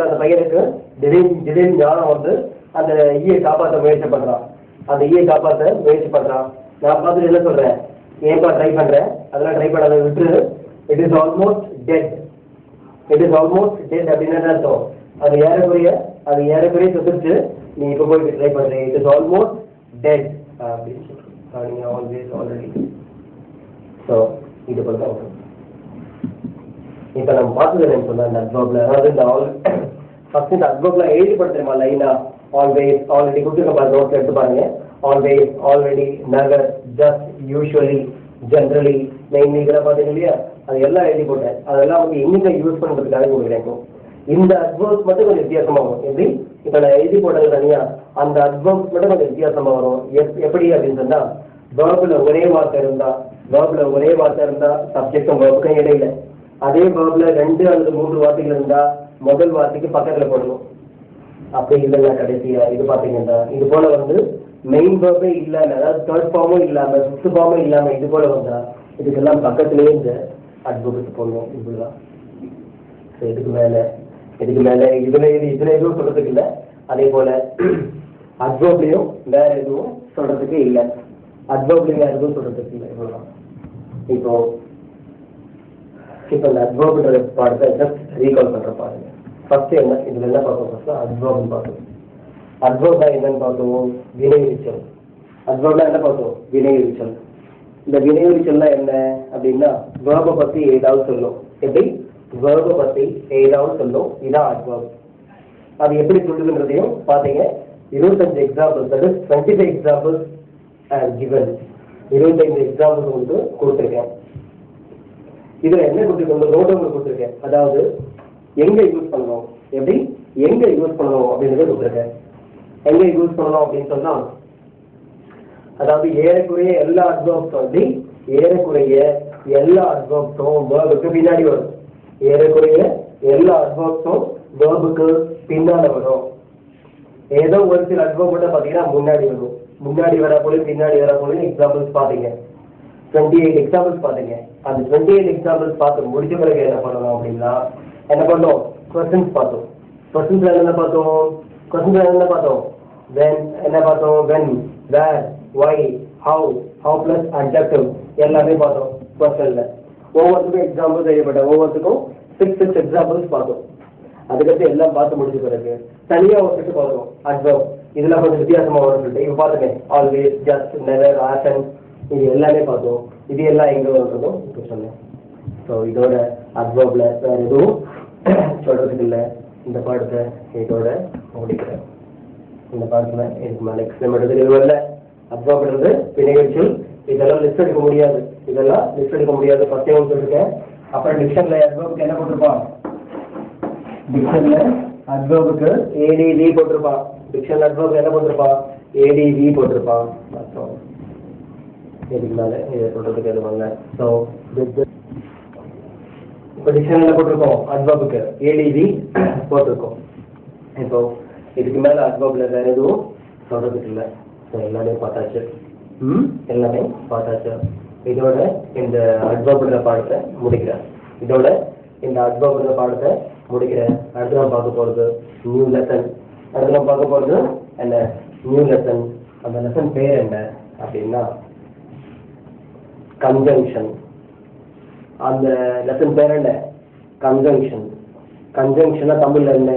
அந்த பையனுக்கு திடீர்னு ஞானம் வந்து அந்த ஈயை காப்பாற்ற முயற்சி பண்றான். நான் பார்த்துட்டு என்ன சொல்றேன், ஏன்பா ட்ரை பண்றேன், அதெல்லாம் ட்ரை பண்ணாத, விட்டுரு. It is almost dead. It is almost dead அப்படின்னு என்ன அர்த்தம்? அது ஏறக்குறைய செத்துருச்சு, நீ இப்ப போய் ட்ரை பண்றேன். இட் இஸ் ஆல்மோஸ்ட் டெட் அப்படின்னு சொல்றீங்க. Always already. ஸோ இது போல தான் வரும். இப்ப நம்ம பார்த்தது என்னன்னு சொன்னா, இந்த அட்வர்ப்ல, அதாவது இந்த ஃபர்ஸ்ட் இந்த அட்வர்ப்ல எழுதி படுத்துறமா லைனா, ஆல்வேஸ், ஆல்ரெடி கொடுத்துருக்க பாருங்க, நோட்ல எடுத்து பாருங்க. Always, already, never, just, usually, generally, mainly, இதெல்லாம் பார்த்தீங்க இல்லையா, அது எல்லாம் எழுதி போட்டேன். அதெல்லாம் வந்து எங்க யூஸ் பண்றதுக்காக உங்களுக்கு இந்த அட்வர்ப்ஸ் மட்டும் கொஞ்சம் வித்தியாசமா வரும். எப்படி? இப்ப நான் எழுதி போட்டது தனியா, அந்த அட்வர்ப்ஸ் மட்டும் கொஞ்சம் வித்தியாசமா வரும். எப்படி அப்படின்னு சொன்னா, வேர்ப்ல ஒரே வார்த்தை இருந்தா சப்ஜெக்டும் வேர்புக்கும் இடையில, அதே வேர்ப்ல 2 அல்லது 3 வார்த்தைகள் இருந்தா முதல் வார்த்தைக்கு பக்கத்துல போடணும். அப்படி இல்லைன்னா கடைசியா இது பாத்தீங்கன்னா இது போல வந்து மெயின் வேர்பே இல்லாம, அதாவது தேர்ட் ஃபார்மும் இல்லாம ஃபிஃப்த் ஃபார்மும் இல்லாம இது போல வந்தா இதுக்கெல்லாம் பக்கத்திலேயே இந்த அட்வர்ப் போடணும். இப்படிதான். இதுக்கு மேல இதுல எதுவும் சொல்றதுக்கு இல்லை. அதே போல அட்வர்ப்லயும் வேற எதுவும் சொல்றதுக்கு இல்லை. இவ்வளவுதான். இப்போ இந்த அட்வர்ப்ன்ற பாடத்தை ஜஸ்ட் ரீகால் பண்ற பாருங்க. ஃபர்ஸ்ட் இதுல என்ன பார்த்தோம்? அட்வர்ப்னு பார்த்தோம். அட்வர்ப்னா என்னன்னு பார்த்தோம்? வினைவிரிச்சல். அட்வர்ப்னா என்ன பார்த்தோம்? வினைவிரிச்சல். இந்த வினைவிரிச்சல்னா என்ன அப்படின்னா, வேர்பை பத்தி ஏதாவது சொல்லும். எப்படி? வேர்பை பத்தி ஏதாவது சொல்லும். இதான் அட்வர்ப். அது எப்படி சொல்லுதுன்றதையும் பார்த்தீங்க. 25 எக்ஸாம்பிள்ஸ், அதாவது 25 எக்ஸாம்பிள்ஸ் கிவன். 25 எக்ஸாம்பிள்ஸ் உங்களுக்கு கொடுத்துருக்கேன். இதுல என்ன கொடுத்துருக்கேன்? நோட் உங்களுக்கு கொடுத்துருக்கேன். அதாவது எங்க யூஸ் பண்ணணும், எப்படி எங்க யூஸ் பண்ணணும் அப்படின்றது கொடுத்துருக்கேன். எங்க யூஸ் பண்ணணும் அப்படின்னு சொன்னா, அதாவது ஏறக்குறைய எல்லா அட்வர்ப்ஸும் வேர்புக்கு பின்னாடி வரும். ஏறக்குறைய எல்லா அட்வர்ப்ஸும் வேர்புக்கு பின்னால வரும். ஏதோ ஒரு சில அட்வர்ப் மட்டும் பாத்தீங்கன்னா முன்னாடி வரும். முன்னாடி வர போல பின்னாடி வர போல எக்ஸாம்பிள்ஸ் பாத்தீங்க, 28 எக்ஸாம்பிள்ஸ் பாத்தீங்க. அந்த 28 எக்ஸாம்பிள்ஸ் பார்த்து முடிச்ச பிறகு என்ன பண்ணணும் அப்படின்னா, என்ன பண்ணோம், கொஸ்டின்ஸ் பார்த்தோம். கொஸ்டின்ஸ்ல என்ன பார்த்தோம், when என்ன பார்த்தோம், when, where, why, how plus adjective எல்லாமே பார்த்தோம். கொஸ்டின்ல ஒவ்வொருத்துக்கும் எக்ஸாம்பிள் செய்யப்பட்ட ஒவ்வொருத்துக்கும் 6 எக்ஸாம்பிள்ஸ் பார்த்தோம். அதுக்கடுத்து எல்லாம் பார்த்து முடிச்ச பிறகு தனியா ஒரு செட்டு பார்த்தோம் அட்வர்ப். இதுல கொஞ்சம் வித்தியாசமா வரும் சொல்லிட்டு இப்ப பார்த்துமே ஆல்வேஸ், ஜஸ்ட், நெவர், ஆஷன், இது எல்லாமே பார்த்தோம். இது எல்லாம் எங்க வருறதும் இப்போ சொன்னேன். ஸோ இதோட அட்வர்ப்ல வேற எதுவும் சொல்றதுக்கு இல்லை. இந்த பாடத்தை இதோட முடிக்கிறேன். இந்த பாடத்துல இதுக்கு மேலே எக்ஸ்பிளைன் பண்றதுக்கு எதுவும் இல்லை. அட்வர்ப்ன்றது வினைச்சொல். இதெல்லாம் லிஸ்ட் எடுக்க முடியாது. ஃபர்ஸ்ட் டைம் சொல்லிருக்கேன். அப்புறம் டிக்ஷன்ல அட்வர்ப்க்கு என்ன போட்டிருப்பான், டிக்ஷன்ல அட்வர்புக்கு ADV போட்டிருப்பான். டிக்ஷனல் அட்வர்ப் என்ன போட்டிருப்பான், ADV போட்டிருப்பான். இதுக்கு மேல இதை சொல்றதுக்கு எதுவும் இல்லை. ஸோ இப்போ டிக்ஷனல்ல போட்டிருக்கோம் அட்வர்புக்கு ADV போட்டிருக்கோம். இப்போ இதுக்கு மேல அட்வர்ப்ல வேற எதுவும் சொல்றதுக்கு இல்லை. ஸோ எல்லாமே பார்த்தாச்சு. இதோட இந்த அட்வர்ப்ன்ற பாடத்தை முடிக்கிறேன். அடுத்து நம்ம பார்க்க போறது நியூ லெசன். என்ன நியூ லெசன், அந்த லெசன் பேர் என்ன அப்படின்னா கன்ஜங்ஷன். அந்த லெசன் பேர் என்ன, கன்ஜங்ஷன். கன்ஜங்ஷனா தமிழ்ல என்ன,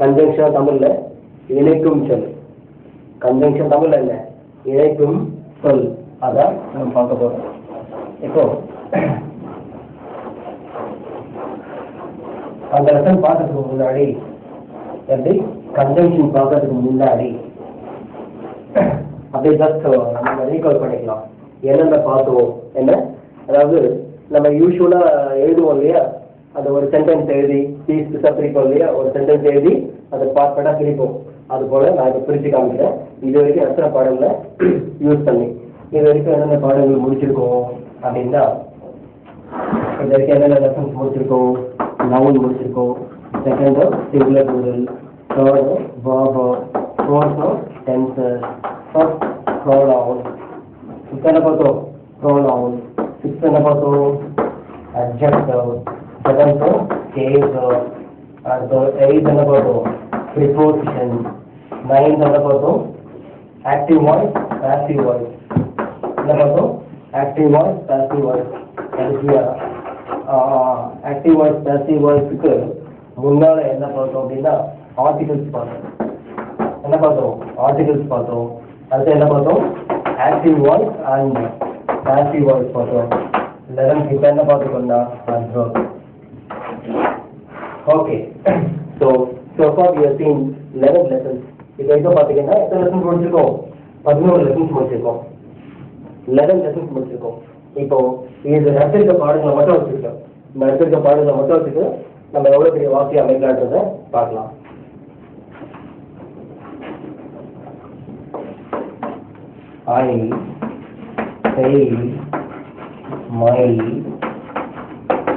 கன்ஜங்ஷனா தமிழ்ல இணைக்கும் சொல். கன்ஜங்ஷன் தமிழ்ல என்ன, இணைக்கும் சொல். அதான் நம்ம பார்க்க போறோம். இப்போ அந்த லெசன் பார்க்கறதுக்கு முன்னாடி, எப்படி கன்ஜங்ஷன் பார்க்கறதுக்கு முன்னாடி அப்படியே ஜஸ்ட் நம்ம ரீகால் பண்ணிக்கலாம். என்னென்ன பார்த்தோம் என்ன, அதாவது நம்ம யூஸ்வலா எழுதுவோம் இல்லையா, அந்த ஒரு சென்டென்ஸ் எழுதி பிரிப்போம் இல்லையா, ஒரு சென்டென்ஸ் எழுதி அதை பார்ட் பிரிப்போம். அது போல நான் இப்போ பிரித்து காமிக்கிறேன். இது வரைக்கும் எத்தனை பாடங்களை யூஸ் பண்ணி இது வரைக்கும் என்னென்ன பாடங்கள் முடிச்சிருக்கோம் அப்படின்னா, இது வரைக்கும் என்னென்ன லெசன்ஸ் முடிச்சிருக்கோம். நவுன் முடிச்சிருக்கோம், second singular plural, third verb, fourth tense, first pronoun, fifth என்ன பார்த்தோம் ப்ரோனவுன், சிக்ஸ்த் என்ன பார்த்தோம் அட்ஜெக்டிவ், செவன்த் கேஸ், அடுத்து எயித் என்ன பார்த்தோம் ப்ரிபோசிஷன், நைன்த் என்ன பார்த்தோம் ஆக்டிவ் வாய்ஸ் பாசிவ் வாய்ஸ், என்ன பார்த்தோம் ஆக்டிவ் வாய்ஸ் பாசிவ் வாய்ஸ். கடைசியா ஆக்டிவ் வாய்ஸ் பாசிவ் வாய்ஸுக்கு முன்னால என்ன பார்த்தோம் அப்படின்னா ஆர்டிகல்ஸ் பார்த்தோம். என்ன பார்த்தோம் ஆர்டிகல்ஸ் பார்த்தோம். அடுத்து என்ன பார்த்தோம் active voice and passive voice பார்த்தோம். 11th இப்போ என்ன பார்த்துக்கோன்னா adverb. Okay, so far we have seen 11 lessons. இது வரைக்கும் பார்த்தீங்கன்னா எத்தனை லெசன்ஸ் முடிச்சிருக்கோம், 11 லெசன்ஸ் முடிச்சிருக்கோம், 11 லெசன்ஸ் முடிச்சிருக்கோம். இப்போ இது நடத்திருக்க பாடங்களை மட்டும் வச்சுக்கிட்டோம். இந்த நடத்திருக்க பாடங்களை மட்டும் வச்சுட்டு நம்ம எவ்வளோ பெரிய வாக்கியம் அமைக்கலான்றதை பார்க்கலாம். I paid my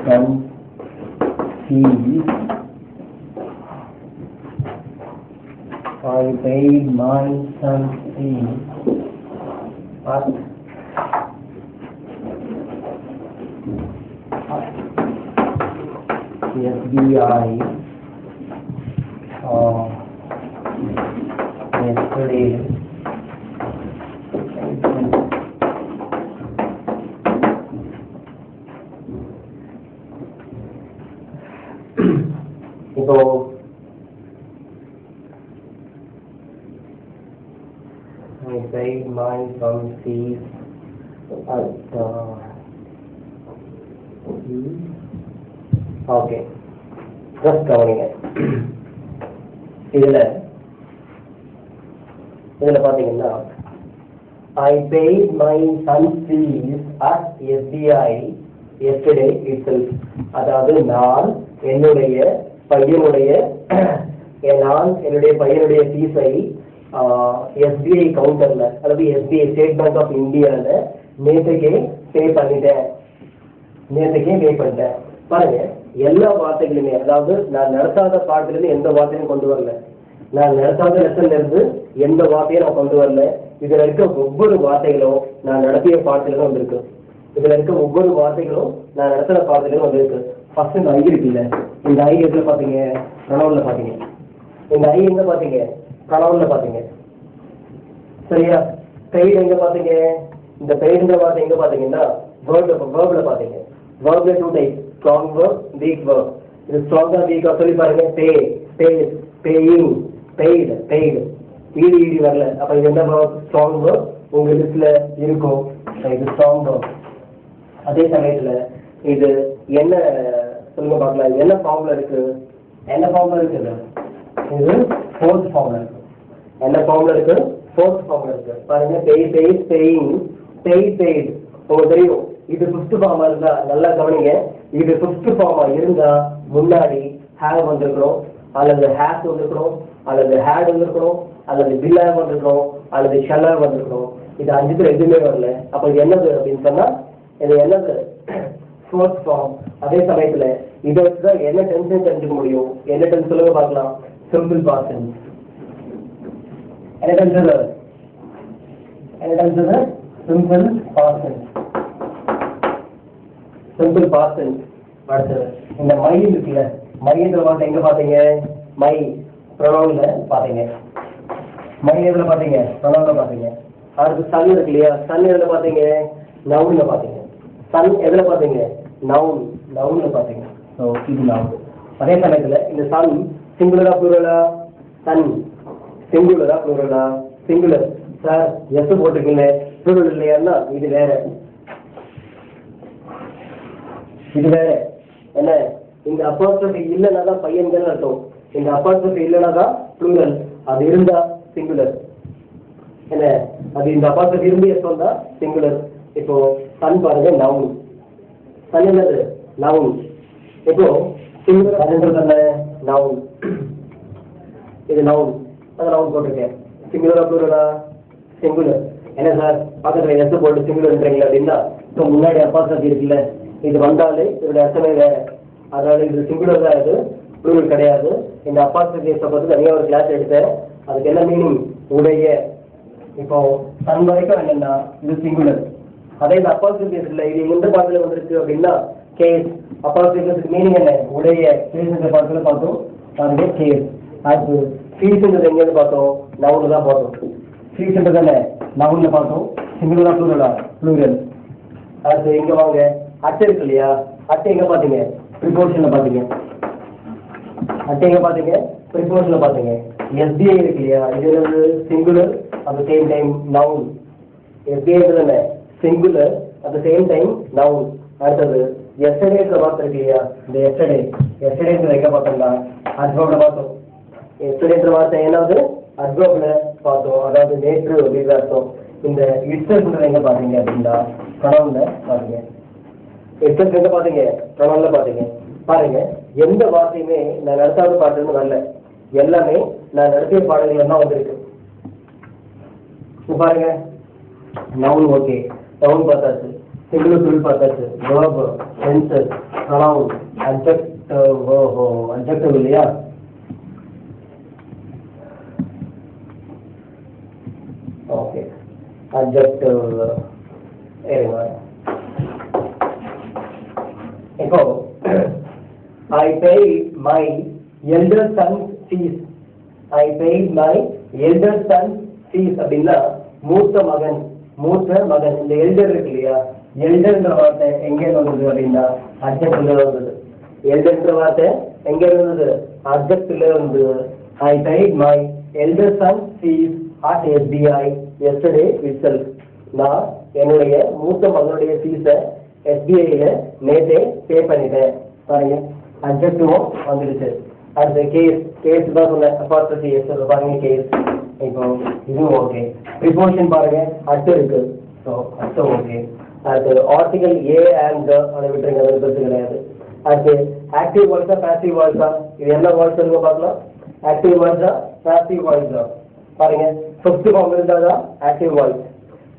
son fees. I paid my son fees at SBI yesterday. இப்போ I paid my son fees at okay, just கவனிங்க. இதுல பாத்தீங்கன்னா I paid my son fees at SBI yesterday itself. அதாவது நான் என்னுடைய பையனுடைய நான் என்னுடைய பையனுடைய ஃபீஸை எஸ்பிஐ கவுண்டர்ல அதாவது எஸ்பிஐ ஸ்டேட் பேங்க் ஆஃப் இந்தியாவில் நேற்றுக்கே பே பண்ணிட்டேன். பாருங்க, எல்லா வார்த்தைகளுமே, அதாவது நான் நடத்தாத பாடத்திலிருந்து எந்த வார்த்தையும் கொண்டு வரல, நான் நடத்தாத லெசன்ல இருந்து எந்த வார்த்தையும் நான் கொண்டு வரல. இதுல இருக்க ஒவ்வொரு வார்த்தைகளும் நான் நடத்திய பாடத்திலும் வந்திருக்கு. இதுல இருக்க ஒவ்வொரு வார்த்தைகளும் நான் நடத்தின பாடத்திலும் வந்திருக்கு. ஃபர்ஸ்ட் இந்த ஐ இருக்குல்ல, இந்த ஐ எதுல பாத்தீங்க? ப்ரொனவுன்ல பாத்தீங்க. இந்த ஐ எங்க பாத்தீங்க? ப்ரொனவுன்ல பாத்தீங்க. சரியா? பெய்டு எங்க பாத்தீங்க? இந்த பெய்டுங்கிற வார்த்தை எங்க பாத்தீங்கன்னா வேர்ப்ல பாத்தீங்க. வேர்ப்ல 2 type, strong verb, weak verb. இது ஸ்ட்ராங்கா வீக்கா சொல்லி பாருங்க. Pay, paid, paying, paid, paid. ED வரல. அப்ப இது என்ன வேர்ப்? Strong verb. உங்க லிஸ்ட்ல இருக்கும். இது ஸ்ட்ராங் வேர்ப். அதே சமயத்துல இது என்ன சொல்லுங்க பார்க்கலாம், என்ன ஃபார்ம்ல இருக்கு? என்ன ஃபார்ம்ல இருக்குது? இது ஃபோர்த் ஃபார்ம்ல இருக்கு. என்ன ஃபார்ம்ல இருக்கு? ஃபோர்த் ஃபார்ம்ல இருக்கு. பாருங்க, பேய், பேய், பேயிங், பேய், பெய்டு. உங்களுக்கு தெரியும் இது ஃபிஃப்த் ஃபார்மா இருந்தா நல்லா கவனிங்க. இது ஃபிஃப்த் ஃபார்மா இருந்தா முன்னாடி ஹேவ் வந்திருக்கணும், அல்லது ஹேஸ் வந்திருக்கணும், அல்லது ஹேட் வந்திருக்கணும், அல்லது வில் ஹேவ் வந்திருக்கணும், அல்லது ஷல் ஹேவ் வந்திருக்கணும். இது அஞ்சுத்துல எதுவுமே வரல. அப்ப இது என்னது அப்படின்னு சொன்னா இது என்னது? Fourth form. அதே சமயத்துல இதை வச்சுதான் என்ன டென்ஷன் தெரிஞ்சுக்க முடியும். என்ன டென்ஸ் சொல்லுங்க பார்க்கலாம்? Simple past tense. என்ன டென்ஸ் இது? என்ன டென்ஸ் இது? Simple past tense. Simple past tense. அடுத்தது இந்த மை இருக்குல்ல, மைன்ற வார்த்தை எங்க பாத்தீங்க? மை ப்ரொனவுன்ல பாத்தீங்க. மை எதுல பாத்தீங்க? ப்ரொனவுன்ல பாத்தீங்க. அடுத்து சன் இருக்கு இல்லையா, சன் எதுல பாத்தீங்க? நவுன்ல பாத்தீங்க. சன் எதுல பாத்தீங்க? நவுன், நவுன்ல பாத்தீங்க. ஸோ இது நவுன். அதே சமயத்துல இந்த சன் சிங்குலரா ப்ளூரலா? சன் சிங்குலரா ப்ளூரலா? சிங்குலர். சார் எஸ் போட்டிருக்கீங்க, ப்ளூரல் இல்லையான்னா இது வேற, இது வேற. என்ன, இந்த அப்பாஸ்ட்ரோஃபி இல்லைன்னா தான் பையன்கள் அர்த்தம். இந்த அப்பாஸ்ட்ரோஃபி இல்லைன்னா தான் ப்ளூரல், அது இருந்தா சிங்குலர். என்ன, அது இந்த அப்பாஸ்ட்ரோஃபி இருந்து எஸ் வந்தா சிங்குலர். இப்போ சன் பாருங்க, நவுன். சன் என்னது? நவுன். இப்போ சிங்குலர் சன்ன்றது என்ன? நவுன். இது நவுன், அதை நவுன் போட்டிருக்கேன். சிங்குலரா ப்ளூரலா? சிங்குலர். என்ன சார் பக்கத்துல எஸ் போட்டு சிங்குலர்ன்றீங்களா அப்படின்னா, இப்போ முன்னாடி அப்பாஸ்ட்ரோஃபி இருக்குல்ல, இது வந்தாலே இதோட அர்த்தமே வேற. அதனால இது சிங்குலர் தான், இது ப்ளூரல் கிடையாது. இந்த அப்பாஸ்ட்ரோஃபி பத்தி தனியாக ஒரு கிளாஸ் எடுத்தேன். அதுக்கு என்ன மீனிங்? உடைய. இப்போ சன் வரைக்கும் என்னன்னா இது சிங்குலர். அதே இந்த அப்பாஸ்ட்ரோஃபி இருக்குல்ல, இது எந்த பாடத்துல வந்திருக்கு அப்படின்னா கேஸ். அப்பாஸ்ட்ரோஃபிக்கு மீனிங் என்ன? உடைய. கேஸ் பாடத்துல பார்த்தோம், அதுவே கேஸ். அது ஃபீஸ்ன்றது எங்கேருந்து பார்த்தோம்? நவுன்ல தான் பார்த்தோம். ஃபீஸ்ன்றது என்ன? நவுன்ல பார்த்தோம். சிங்குலரா ப்ளூரலா? ப்ளூரல். அடுத்து எங்க வாங்க, அட்டை இருக்கு இல்லையா, அட்டை எங்க பாத்தீங்க? ப்ரிபோஷன்ல பாத்தீங்க. அட்டை எங்க பாத்தீங்க? ப்ரிபோஷன்ல பாத்தீங்க. எஸ்பிஐ இருக்கு இல்லையா, இது என்னது? Singular at the same time noun. SBI என்ன? Singular at the same time noun. அடுத்தது எஸ்டர்டேன்ற வார்த்தை இருக்கு இல்லையா, இந்த எஸ்டர்டே. எஸ்டர்டேன்ற எங்க பார்த்தோம்னா அட்வர்ப்ல பார்த்தோம். எஸ்டர்டேன்ற வார்த்தை என்னது? அட்வர்ப்ல பார்த்தோம், அதாவது நேற்று அப்படின்னு அர்த்தம். இந்த இட்ஸெல்ஃப்ன்றது எங்க பாத்தீங்க அப்படின்னா ப்ரொனவுன்ல பாத்தீங்க. இட்ஸெல்ஃப் எங்க பாத்தீங்க? ப்ரொனவுன்ல பாத்தீங்க. பாருங்க, எந்த வார்த்தையுமே நான் நடத்தாத பாட்டுன்னு வரல, எல்லாமே நான் நடத்திய பாடல்கள் தான் வந்திருக்கு. பாருங்க, நவுன் ஓகே, நவுன் பார்த்தாச்சு, சிங்குலர் ப்ளூரல் பார்த்தாச்சு, வெர்ப், சென்சஸ், ப்ரொனவுன், அட்ஜெக்டிவ் இல்லையா? Okay, adjective. இப்போ I paid my elder son's fees. I paid my elder son's fees அப்படின்னா மூத்த மகன், மூத்த மகன். இந்த எல்டர் இருக்கு இல்லையா, எல்டர்ன்ற வார்த்தை எங்க வந்தது அப்படின்னா அட்ஜெக்ட்ல வந்தது. எல்டர்ன்ற வார்த்தை எங்க இருந்தது? அட்ஜெக்ட்ல இருந்தது. I paid my elder son's fees at SBI yesterday itself. நான் என்னுடைய மூத்த மகனுடைய ஃபீஸை SBIல நேற்றே பே பண்ணிட்டேன். பாருங்க, அட்ஜெக்டிவும் வந்துடுச்சு. அடுத்து கேஸ். கேஸ் தான் சொன்னேன், அப்பாஸ்ட்ரோஃபி எஸ் பாருங்க, கேஸ். இப்போ இதுவும் ஓகே. ப்ரிபோஷன் பாருங்க, அட்டு இருக்கு, ஸோ அட்டு ஓகே. அடுத்து ஆர்டிகல் ஏ அண்ட் அதை விட்டுருங்க, அது பிரச்சனை கிடையாது. அடுத்து ஆக்டிவ் வாய்ஸா பாசிவ் வாய்ஸா? இது என்ன வாய்ஸ் சொல்லுங்க பார்க்கலாம். ஆக்டிவ் வாய்ஸா பாசிவ் வாய்ஸா? பாருங்க, ஃபர்ஸ்ட் ஃபார்ம் இருந்தாதான் ஆக்டிவ் வாய்ஸ்,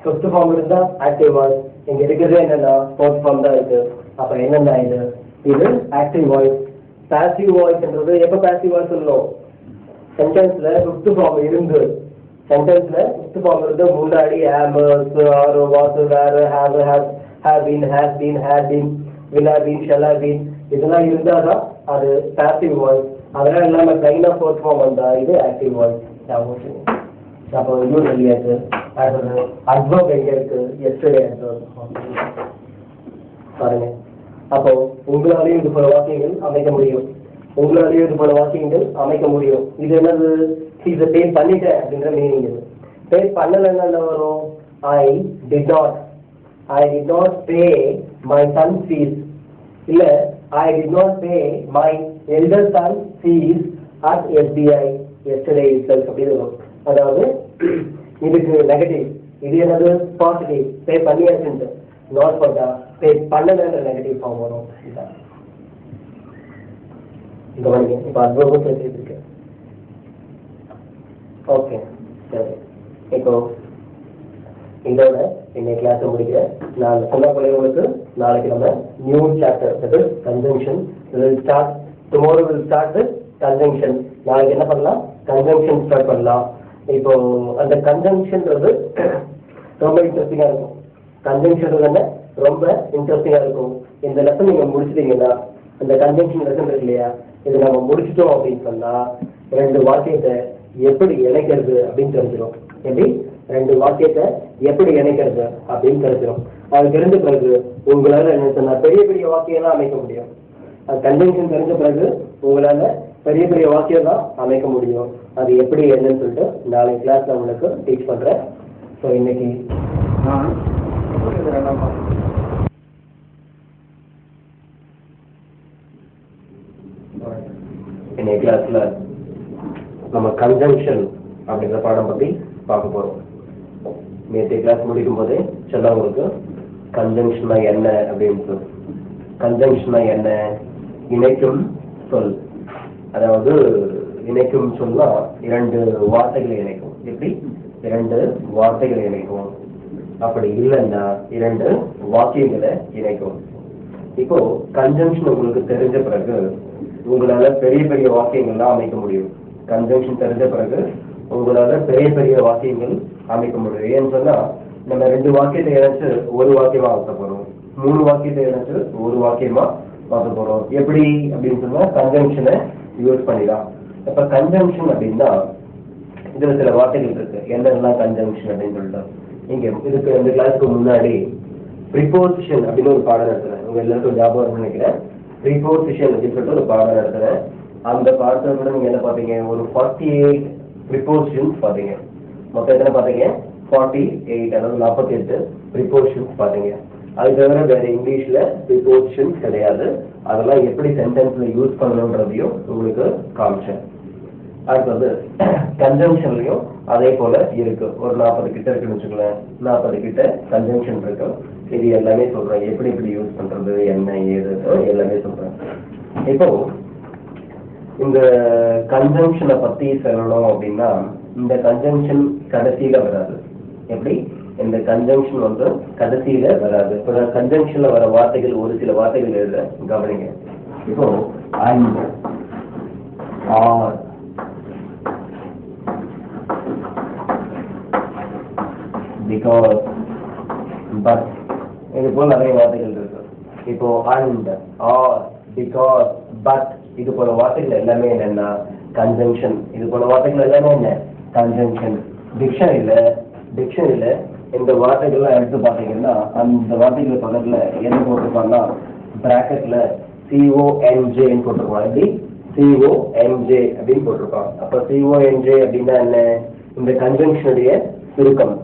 ஃபிஃப்த் ஃபார்ம் இருந்தா ஆக்டிவ் வாய்ஸ். இங்க இருக்கிறது என்னன்னா ஃபோர்த் ஃபார்ம் தான் இருக்கு. அப்ப என்னன்னா இது ஆக்டிவ் வாய்ஸ். பாசிவ் வாய்ஸ்ன்றது எப்ப பாசிவ் வாய்ஸ் சொல்லணும்? சென்டென்ஸ்ல ஃபிஃப்த் ஃபார்ம் இருந்து, சென்டென்ஸ்ல ஃபிஃப்த் ஃபார்ம் இருந்து முன்னாடி am, are, was, were, have been, has been, had been, will have been, shall have been இதெல்லாம் இருந்தாதான் அது பாசிவ் வாய்ஸ். அதெல்லாம் இல்லாம ப்ளைனா ஃபோர்த் ஃபார்ம் வந்தா இது ஆக்டிவ் வாய்ஸ். அப்போ இன்னும் ரெடியாச்சு. அடுத்தது அட்வர்ப் எங்க இருக்கு? எஸ்டர்டே பாருங்க. அப்போ உங்களாலேயும் இது போல வாக்கியங்கள் அமைக்க முடியும், உங்களாலேயும் இது போல வாக்கியங்கள் அமைக்க முடியும். இது என்னது? இதை பே பண்ணிட்டேன் அப்படின்ற மீனிங். இது பே பண்ணலன்னா என்ன வரும்? I did not pay my son fees, இல்ல I did not pay my elder son fees at SBI yesterday itself அப்படின்னு வரும். அதாவது இதுக்கு நெகட்டிவ், இது என்னது? பாசிட்டிவ். பே பண்ணியாச்சு, நாட் பண்ணா பே பண்ணலன்ற நெகட்டிவ் ஃபார்ம் வரும். இதுதான் இந்த மாதிரி. இப்போ அட்வர்பும் சேர்த்துருக்கு. ஓகே, சரி. இப்போ இதோட இன்னைக்கு கிளாஸ் முடிக்கிறேன். நான் சொன்ன போல உங்களுக்கு நாளைக்கு நம்ம new chapter, that is conjunction will start. tomorrow will start with conjunction. நாளைக்கு என்ன பண்ணலாம்? கன்ஜங்ஷன் ஸ்டார்ட் பண்ணலாம். இப்போ அந்த கன்ஜங்ஷன்றது ரொம்ப இன்ட்ரெஸ்டிங்கா இருக்கும். கன்ஜங்ஷன் என்ன ரொம்ப இன்ட்ரெஸ்டிங்கா இருக்கும். இந்த லெசன் நீங்க முடிச்சிட்டீங்கன்னா, அந்த கன்ஜங்ஷன் லெசன் இருக்கு இல்லையா, இது நம்ம முடிச்சிட்டோம் அப்படின்னு சொன்னா ரெண்டு வாக்கியத்தை எப்படி இணைக்கிறது அப்படின்னு தெரிஞ்சிடும். எப்படி ரெண்டு வாக்கியத்தை எப்படி இணைக்கிறது அப்படின்னு தெரிஞ்சிடும். அது தெரிஞ்ச பிறகு உங்களால என்ன சொன்னா பெரிய பெரிய வாக்கியம் தான் அமைக்க முடியும். அது கன்ஜங்ஷன் தெரிஞ்ச பிறகு உங்களால பெரிய பெரிய வாக்கியம் தான் அமைக்க முடியும். அது எப்படி என்னன்னு சொல்லிட்டு நாளை கிளாஸ்ல உங்களுக்கு டீச் பண்றேன். ஸோ இன்னைக்கு இன்னைக்கு கிளாஸ்ல நம்ம கன்ஜங்ஷன் அப்படிங்கிற பாடம் பத்தி பார்க்க போறோம். நேற்று கிளாஸ் முடிக்கும் போதே சொல்ல உங்களுக்கு கன்ஜங்ஷனா என்ன அப்படின்னு. கன்ஜங்ஷனா என்ன? இணைக்கும் சொல். அதாவது இணைக்கும் சொன்னா இரண்டு வார்த்தைகளை இணைக்கும். எப்படி? இரண்டு வார்த்தைகளை இணைக்கும். அப்படி இல்லைன்னா இரண்டு வாக்கியங்களை இணைக்கும். இப்போ கன்ஜங்ஷன் உங்களுக்கு தெரிஞ்ச பிறகு உங்களால பெரிய பெரிய வாக்கியங்கள்லாம் அமைக்க முடியும். கன்ஜங்ஷன் தெரிஞ்ச பிறகு உங்களால பெரிய பெரிய வாக்கியங்கள் அமைக்க முடியும். ஏன்னு சொன்னா நம்ம ரெண்டு வாக்கியத்தை இணைச்சு ஒரு வாக்கியமா ஆக்க போறோம், மூணு வாக்கியத்தை இணைச்சு ஒரு வாக்கியமா பார்க்க போறோம். எப்படி அப்படின்னு சொன்னா கன்ஜங்ஷனை யூஸ் பண்ணிடலாம். இப்ப கன்ஜங்ஷன் அப்படின்னா இதுல சில வார்த்தைகள் இருக்கு. என்னெல்லாம் கன்ஜங்ஷன் அப்படின்னு சொல்லிட்டு இங்க இதுக்கு இந்த கிளாஸுக்கு முன்னாடி ப்ரிபோசிஷன் அப்படின்னு ஒரு பாடம் நடத்துறேன். உங்க எல்லாருக்கும் ஞாபகம் நினைக்கிறேன். ப்ரிபோசிஷன் அப்படின்னு சொல்லிட்டு ஒரு பாடம் நடத்துறேன். அந்த பாடத்தை கூட நீங்க என்ன பாத்தீங்க? ஒரு 48 ப்ரிபோசிஷன்ஸ் பாத்தீங்க. மொத்தம் எத்தனை பாத்தீங்க? 48, அதாவது 48 ப்ரிபோசிஷன்ஸ் பாத்தீங்க. அது தவிர வேற இங்கிலீஷ்ல ப்ரிபோசிஷன்ஸ் கிடையாது. அதெல்லாம் எப்படி சென்டென்ஸ்ல யூஸ் பண்ணணுன்றதையும் உங்களுக்கு காமிச்சேன். அடுத்தது கன்ஜங்ஷன்லயும் அதே போல இருக்கு. ஒரு 40 கிட்ட இருக்குன்னு வச்சுக்கோங்களேன். 40 கிட்ட கன்ஜங்ஷன் இருக்கு. இது எல்லாமே சொல்றேன், எப்படி எப்படி யூஸ் பண்றது, என்ன ஏது எல்லாமே சொல்றேன். இப்போ இந்த கன்ஜங்ஷனை பத்தி சொல்லணும் அப்படின்னா, இந்த கன்ஜங்ஷன் கடைசியில வராது. எப்படி? இந்த கன்ஜங்ஷன் வந்து கடைசியில வராது. இப்போ கன்ஜங்ஷன்ல வர வார்த்தைகள் ஒரு சில வார்த்தைகள் எழுத கவனிங்க. இப்போ and, or, because, but இது போல நிறைய வார்த்தைகள் இருக்கு. இப்போ and, or, because, but இது போல வார்த்தைகள் எல்லாமே என்னன்னா கன்ஜங்ஷன். இது போல வார்த்தைகள் எல்லாமே என்ன? கன்ஜங்ஷன். டிக்ஷனரியில இந்த வார்த்தைகள்லாம் எடுத்து பார்த்தீங்கன்னா அந்த வார்த்தைகள் பக்கத்துல என்ன போட்டிருப்பாங்கன்னா பிராக்கெட்ல CONJ போட்டிருப்பான். எப்படி? CONJ அப்படின்னு போட்டிருப்பான். அப்ப CONJ அப்படின்னா என்ன? இந்த கன்ஜங்ஷனுடைய சுருக்கம்.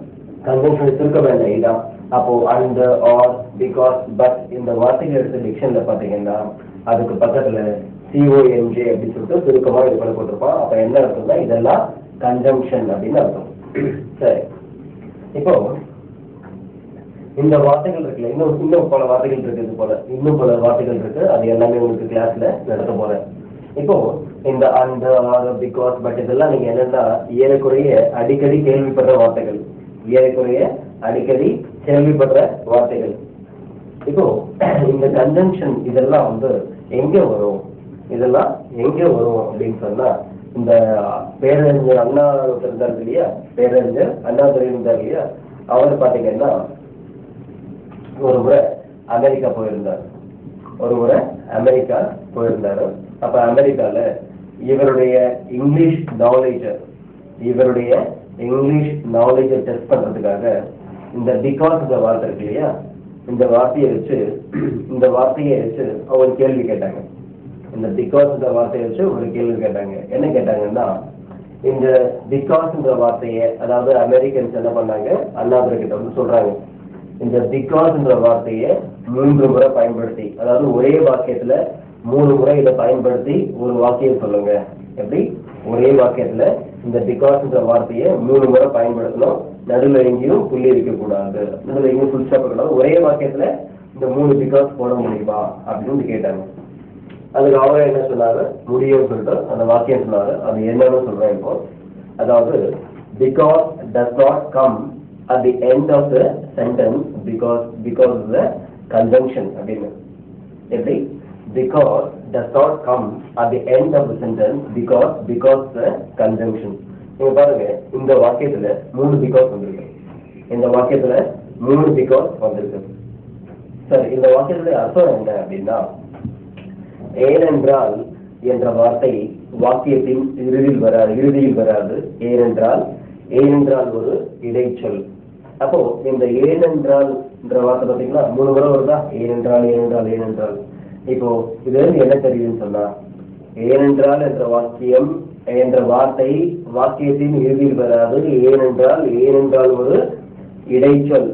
கன்ஜங்ஷனுடைய சுருக்கம் என்ன? இதான். அப்போ and, or, because, but இந்த வார்த்தைகள் எடுத்து டிக்ஷன்ல பாத்தீங்கன்னா அதுக்கு பக்கத்துல CONJ அப்படின்னு சொல்லிட்டு சுருக்கமா இது பண்ண போட்டிருப்பான். அப்ப என்ன அர்த்தம்னா இதெல்லாம் கன்ஜங்ஷன் அப்படின்னு அர்த்தம். சரி, இப்போ இந்த வார்த்தைகள் இருக்குல்ல, இன்னும் பல வார்த்தைகள் இருக்கு, இது போல இன்னும் பல வார்த்தைகள் இருக்கு. அது எல்லாமே உங்களுக்கு கிளாஸ்ல நடத்த போறேன். இப்போ இந்த அந்த பிகாஸ் பட் இதெல்லாம் நீங்க என்னன்னா ஏறக்குறைய அடிக்கடி கேள்விப்படுற வார்த்தைகள், ஏறக்குறைய அடிக்கடி கேள்விப்படுற வார்த்தைகள். இப்போ இந்த கன்ஜங்ஷன் இதெல்லாம் வந்து எங்க வரும், இதெல்லாம் எங்க வரும் அப்படின்னு சொன்னா, இந்த பேரறிஞர் அண்ணா இருந்தார் இல்லையா, பேரறிஞர் அண்ணாதுரை இருந்தார் இல்லையா, அவர் பாத்தீங்கன்னா ஒரு முறை அமெரிக்கா போயிருந்தார். அப்ப அமெரிக்கால இவருடைய இங்கிலீஷ் நாலேஜை டெஸ்ட் பண்றதுக்காக இந்த பிகாஸ் இந்த வார்த்தை இருக்கு இல்லையா, இந்த வார்த்தையை வச்சு அவர் கேள்வி கேட்டாங்க. இந்த பிகாஸ் இந்த வார்த்தையை வச்சு ஒரு கேள்வி கேட்டாங்க. என்ன கேட்டாங்கன்னா, இந்த பிகாஸ்ன்ற வார்த்தையை, அதாவது அமெரிக்கன்ஸ் என்ன பண்ணாங்க, அண்ணாதுரை கிட்ட வந்து சொல்றாங்க, இந்த பிகாஸ்ன்ற வார்த்தையை 3 முறை பயன்படுத்தி, அதாவது ஒரே வாக்கியத்துல 3 முறை இதை பயன்படுத்தி ஒரு வாக்கியம் சொல்லுங்க. எப்படி? ஒரே வாக்கியத்துல இந்த பிகாஸ்ன்ற வார்த்தையை 3 முறை பயன்படுத்தணும், நடுவில் எங்கேயும் புள்ளி இருக்கக்கூடாது, நடுவில் எங்கேயும் ஃபுல் ஸ்டாப் இருக்கக்கூடாது, ஒரே வாக்கியத்துல இந்த 3 பிகாஸ் போட முடியுமா அப்படின்னு கேட்டாங்க. அதுக்கு அவரே என்ன சொன்னாரு, முடியும்னு சொல்லிட்டு அந்த வாக்கியம் சொன்னாரு. அது என்னன்னு சொல்றேன் இப்போ. அதாவது because does not come at the end of the sentence because of the conjunction அப்படின்னு. எப்படி? Because does not come at the end of the sentence because the conjunction. நீங்க பாருங்க, இந்த வாக்கியத்துல 3 பிகாஸ் வந்திருக்கு. சரி, இந்த வாக்கியத்துல அர்த்தம் என்ன அப்படின்னா, ஏனென்றால் என்ற வார்த்தை வாக்கியத்தின் இறுதியில் வராது. ஏனென்றால் ஒரு இடைச்சொல். அப்போ இந்த ஏனென்றால் என்ற வார்த்தை பார்த்தீங்களா 3 முறை வருதா, ஏனென்றால். இப்போ இது என்ன தெரியுதுன்னு சொன்னா, ஏனென்றால் என்ற வார்த்தை வாக்கியத்தின் இறுதியில் வராது. ஏனென்றால் ஒரு இடைச்சொல்.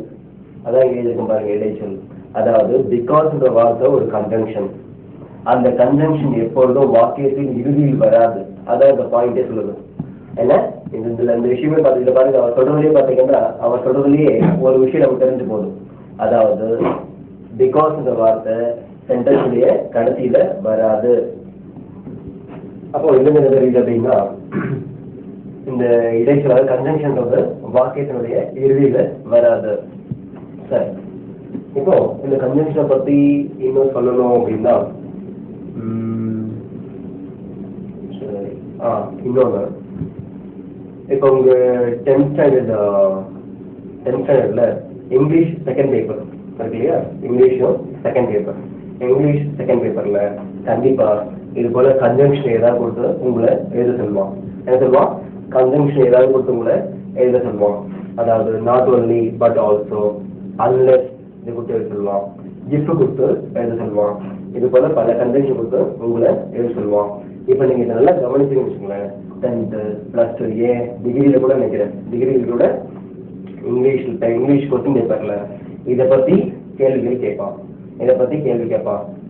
அதான் எழுதிருக்கும் பாருங்க, இடைச்சொல். அதாவது பிகாஸ் என்ற வார்த்தை ஒரு கன்ஜங்ஷன். அந்த கன்ஜங்ஷன் எப்பொழுதும் வாக்கியத்தின் இறுதியில் வராது. அதான் இந்த பாயிண்டே சொல்லுது. என்ன இந்த விஷயமே பாத்தீங்கன்னா பாருங்க, அவர் சொல்றதுலயே ஒரு விஷயம் நமக்கு தெரிஞ்சு போதும். அதாவது பிகாஸ் இந்த வார்த்தை சென்டென்ஸ்லயே கடைசியில வராது. அப்போ என்ன தெரியுது அப்படின்னா, இந்த இடைச்சொல் கன்ஜங்ஷன் வாக்கியத்தினுடைய இறுதியில வராது. சரி, இப்போ இந்த கன்ஜங்ஷனை பத்தி இன்னும் சொல்லணும் அப்படின்னா, இன்னொன்று, இப்போ உங்க 10th ஸ்டாண்டர்ட்ல இங்கிலீஷ் செகண்ட் பேப்பர் இருக்கு இல்லையா, இங்கிலீஷ் செகண்ட் பேப்பர்ல கண்டிப்பா இது போல கன்ஜங்ஷன் ஏதாவது கொடுத்து உங்களை எழுத சொல்லுவான். என்ன சொல்லுவான்? கன்ஜங்ஷன் ஏதாவது கொடுத்து உங்களை எழுத சொல்லுவான். அதாவது not only but also, unless இது கொடுத்து எழுத சொல்லுவான், இஃப் கொடுத்து எழுத சொல்லுவான். இது போல பல கன்ஜங்ஷன் கொடுத்து உங்களை எழுத சொல்லுவான். இப்ப நீங்க இதை நல்லா கவனிச்சுன்னு வச்சுக்கோங்களேன், 10th +2 டிகிரியில கூட நினைக்கிறேன், டிகிரியில கூட இங்கிலீஷ் கொஸ்டின் பேப்பர்ல இதை பத்தி கேள்வி கேட்பான்.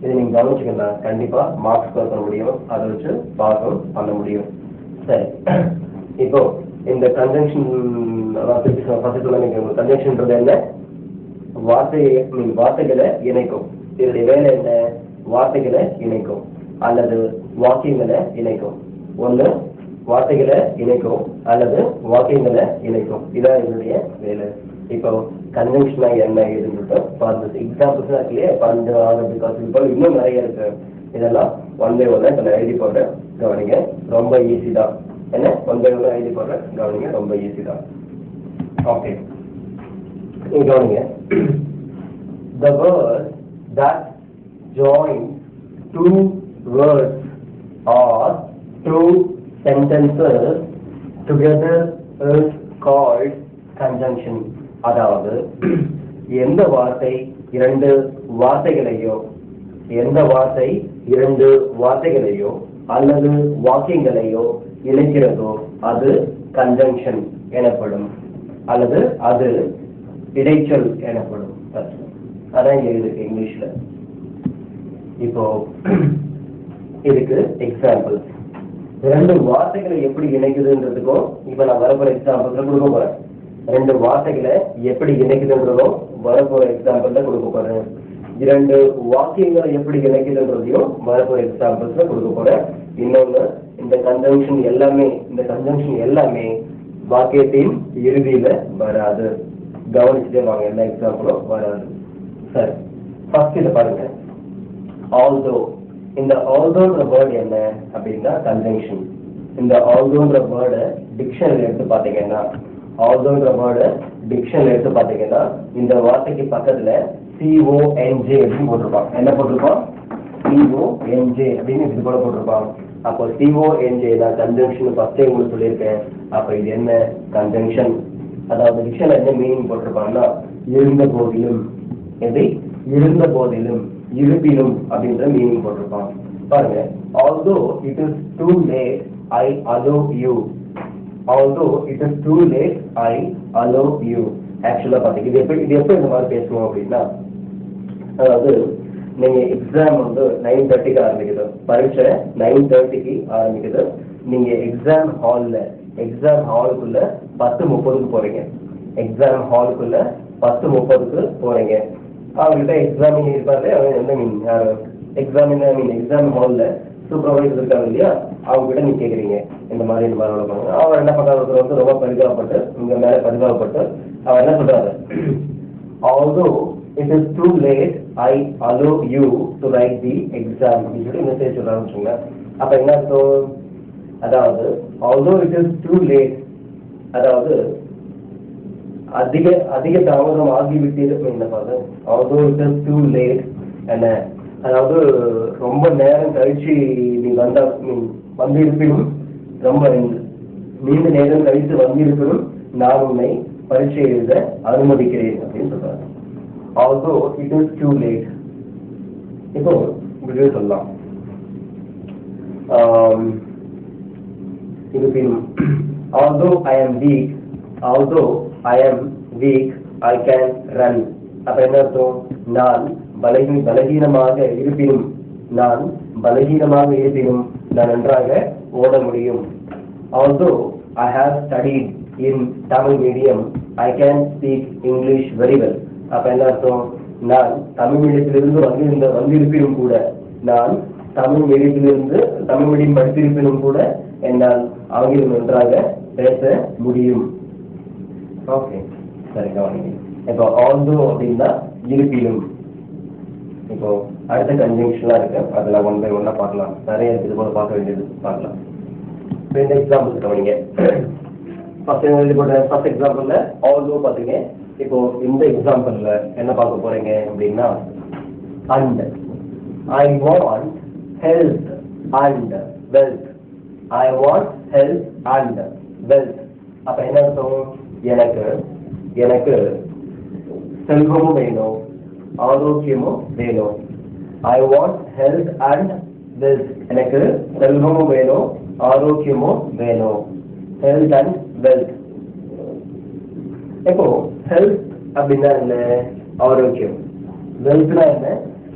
இதை நீங்க கவனிச்சுக்கா கண்டிப்பா மார்க்ஸ் ஸ்கோர் பண்ண முடியும், அதை வச்சு பாஸும் பண்ண முடியும். சரி, இப்போ இந்த கன்ஜங்ஷன் கன்ஜங்ஷன்ன்றது என்ன? வார்த்தைகளை இணைக்கும். இதனுடைய வேலை என்ன? வார்த்தைகளை இணைக்கும் அல்லது வாக்கியங்களை இணைக்கும். ஒண்ணு வார்த்தைகளை இணைக்கும் அல்லது வாக்கியங்களை இணைக்கும். இதான் என்னுடைய வேலை. இப்போ கன்வென்ஷனா என்ன ஏதுன்னு பார்த்து எக்ஸாம்பிள்ஸ் இல்லையே, பிகாஸ் இன்னும் நிறைய இருக்கு. இதெல்லாம் 1 by 1 நான் எழுதி போடுறேன், கவனிங்க. ரொம்ப ஈஸி தான். என்ன 1 by 1 எழுதி போடுறேன், கவனிங்க. ரொம்ப ஈஸி தான். ஓகே, நீங்க கவனிங்க. The word that joins 2 words or 2 sentences together is called conjunction. அதாவது எந்த வார்த்தை 2 வார்த்தைகளையோ அல்லது வாக்கியங்களையோ இணைக்கிறதோ அது கன்ஜங்ஷன் எனப்படும், அல்லது அது இடைச்சொல் எனப்படும். அதான் இங்க இருக்கு இங்கிலீஷ்ல. இப்போ இதுக்கு எக்ஸாம்பிள் 2 வார்த்தைகளை எப்படி இணைக்குதுன்றதுக்கும் இப்ப நான் வரப்போற எக்ஸாம்பிள்ஸ் கொடுக்க போறேன். 2 வார்த்தைகளை எப்படி இணைக்குதுன்றதும் வரப்போற எக்ஸாம்பிள்ல கொடுக்க போறேன். இரண்டு வாக்கியங்களை எப்படி இணைக்குதுன்றதையும் வரப்போற எக்ஸாம்பிள்ஸ்ல கொடுக்க போறேன். இன்னொன்னு இந்த கன்ஜங்ஷன் எல்லாமே வாக்கியத்தின் இறுதியில வராது. கவனிச்சுட்டே வாங்க, எல்லா எக்ஸாம்பிளும் வராது. சரி, ஃபர்ஸ்ட் இதை பாருங்க. ஆல்தோ, இந்த ஆல்தோன்ற வேர்டு என்ன அப்படின்னா கன்ஜங்ஷன். இந்த ஆல்தோன்ற வேர்டை டிக்ஷனரி எடுத்து பார்த்தீங்கன்னா இந்த வார்த்தைக்கு பக்கத்துல CONJ அப்படின்னு போட்டிருப்பான். என்ன போட்டிருப்பான்? CONJ அப்படின்னு இது கூட போட்டிருப்பான். அப்போ CONJ நான் கன்ஜங்ஷன் ஃபர்ஸ்டே உங்களுக்கு சொல்லியிருக்கேன். அப்ப இது என்ன கன்ஜங்ஷன்? அதாவது டிக்ஷனரி என்ன மீனிங் போட்டிருப்பாங்கன்னா இருந்த போதிலும், இருப்பினும் அப்படின்ற மீனிங் போட்டிருப்பான். பாருங்க, although it is too late I allow you. ஆக்சுவலா பாத்தீங்க இது எப்ப இந்த மாதிரி பேசுவோம் அப்படின்னா, அதாவது நீங்க எக்ஸாம் 9:30க்கு ஆரம்பிக்குது, பரீட்சை 9:30க்கு ஆரம்பிக்குது. நீங்க எக்ஸாம் ஹாலுக்குள்ள 10:30க்கு போறீங்க. அவங்ககிட்ட எக்ஸாமின் இருப்பாரு. எக்ஸாம் ஹால்ல சூப்பர்வைசர் இருக்காங்க இல்லையா, அவங்க கிட்ட நீங்க கேக்குறீங்க இந்த மாதிரி பண்ணுங்க. அவர் என்ன பண்றாரு, ரொம்ப பரிதாபப்பட்டு அவர் என்ன சொல்றாரு, although it is too late I allow you to write the exam அப்படின்னு சொல்லி மெசேஜ் சொல்றாங்க. அப்ப என்ன அர்த்தம்? அதாவது although it is too late, அதாவது அதிக தாமதம் ஆகிவிட்டது. although it is too late என்ன, அதாவது ரொம்ப நேரம் கழிச்சு நீ வந்திருப்பினும், ரொம்ப நீண்ட நேரம் கழித்து வந்திருப்பினும் நான் உன்னை பரீட்சை எழுத அனுமதிக்கிறேன் அப்படின்னு சொல்றாங்க. although it is too late. இப்போ இப்படியே சொல்லலாம், இருப்பினும் although I am weak I can run. அப்ப என்ன அர்த்தம்? நான் பலகீனமாக இருப்பினும் நான் நன்றாக ஓட முடியும். although I have studied in Tamil medium I can speak English very well. அப்ப என்ன அர்த்தம்? நான் தமிழ் மீடியத்திலிருந்து வந்திருப்பினும் கூட, நான் தமிழ் மீடியம் படித்திருப்பினும் கூட என்னால் ஆங்கிலம் நன்றாக பேச முடியும். ஓகே, சரி கவனிங்க. இப்போ although அப்படின்னா இருப்பினும். இப்போ அடுத்த கன்ஜங்ஷன்லாம் இருக்கு, அதெல்லாம் 1 by 1 பார்க்கலாம். நிறைய இது போல பார்க்க வேண்டியது பார்க்கலாம். இப்போ இந்த எக்ஸாம்பிள் கவனிங்க. ஃபர்ஸ்ட் எக்ஸாம்பிள்ல although பாத்தீங்க. இப்போ இந்த எக்ஸாம்பிள்ல என்ன பார்க்க போறீங்க அப்படின்னா, and I want health and wealth. அப்ப என்ன அர்த்தம்? எனக்கு செல்வமும் வேணும், ஆரோக்கியமும் வேணும். I want health and wealth. எனக்கு செல்வமும் வேணும், ஆரோக்கியமும் வேணும். health and wealth. இப்போ health அப்படின்னா என்ன? ஆரோக்கியம். wealthனா என்ன?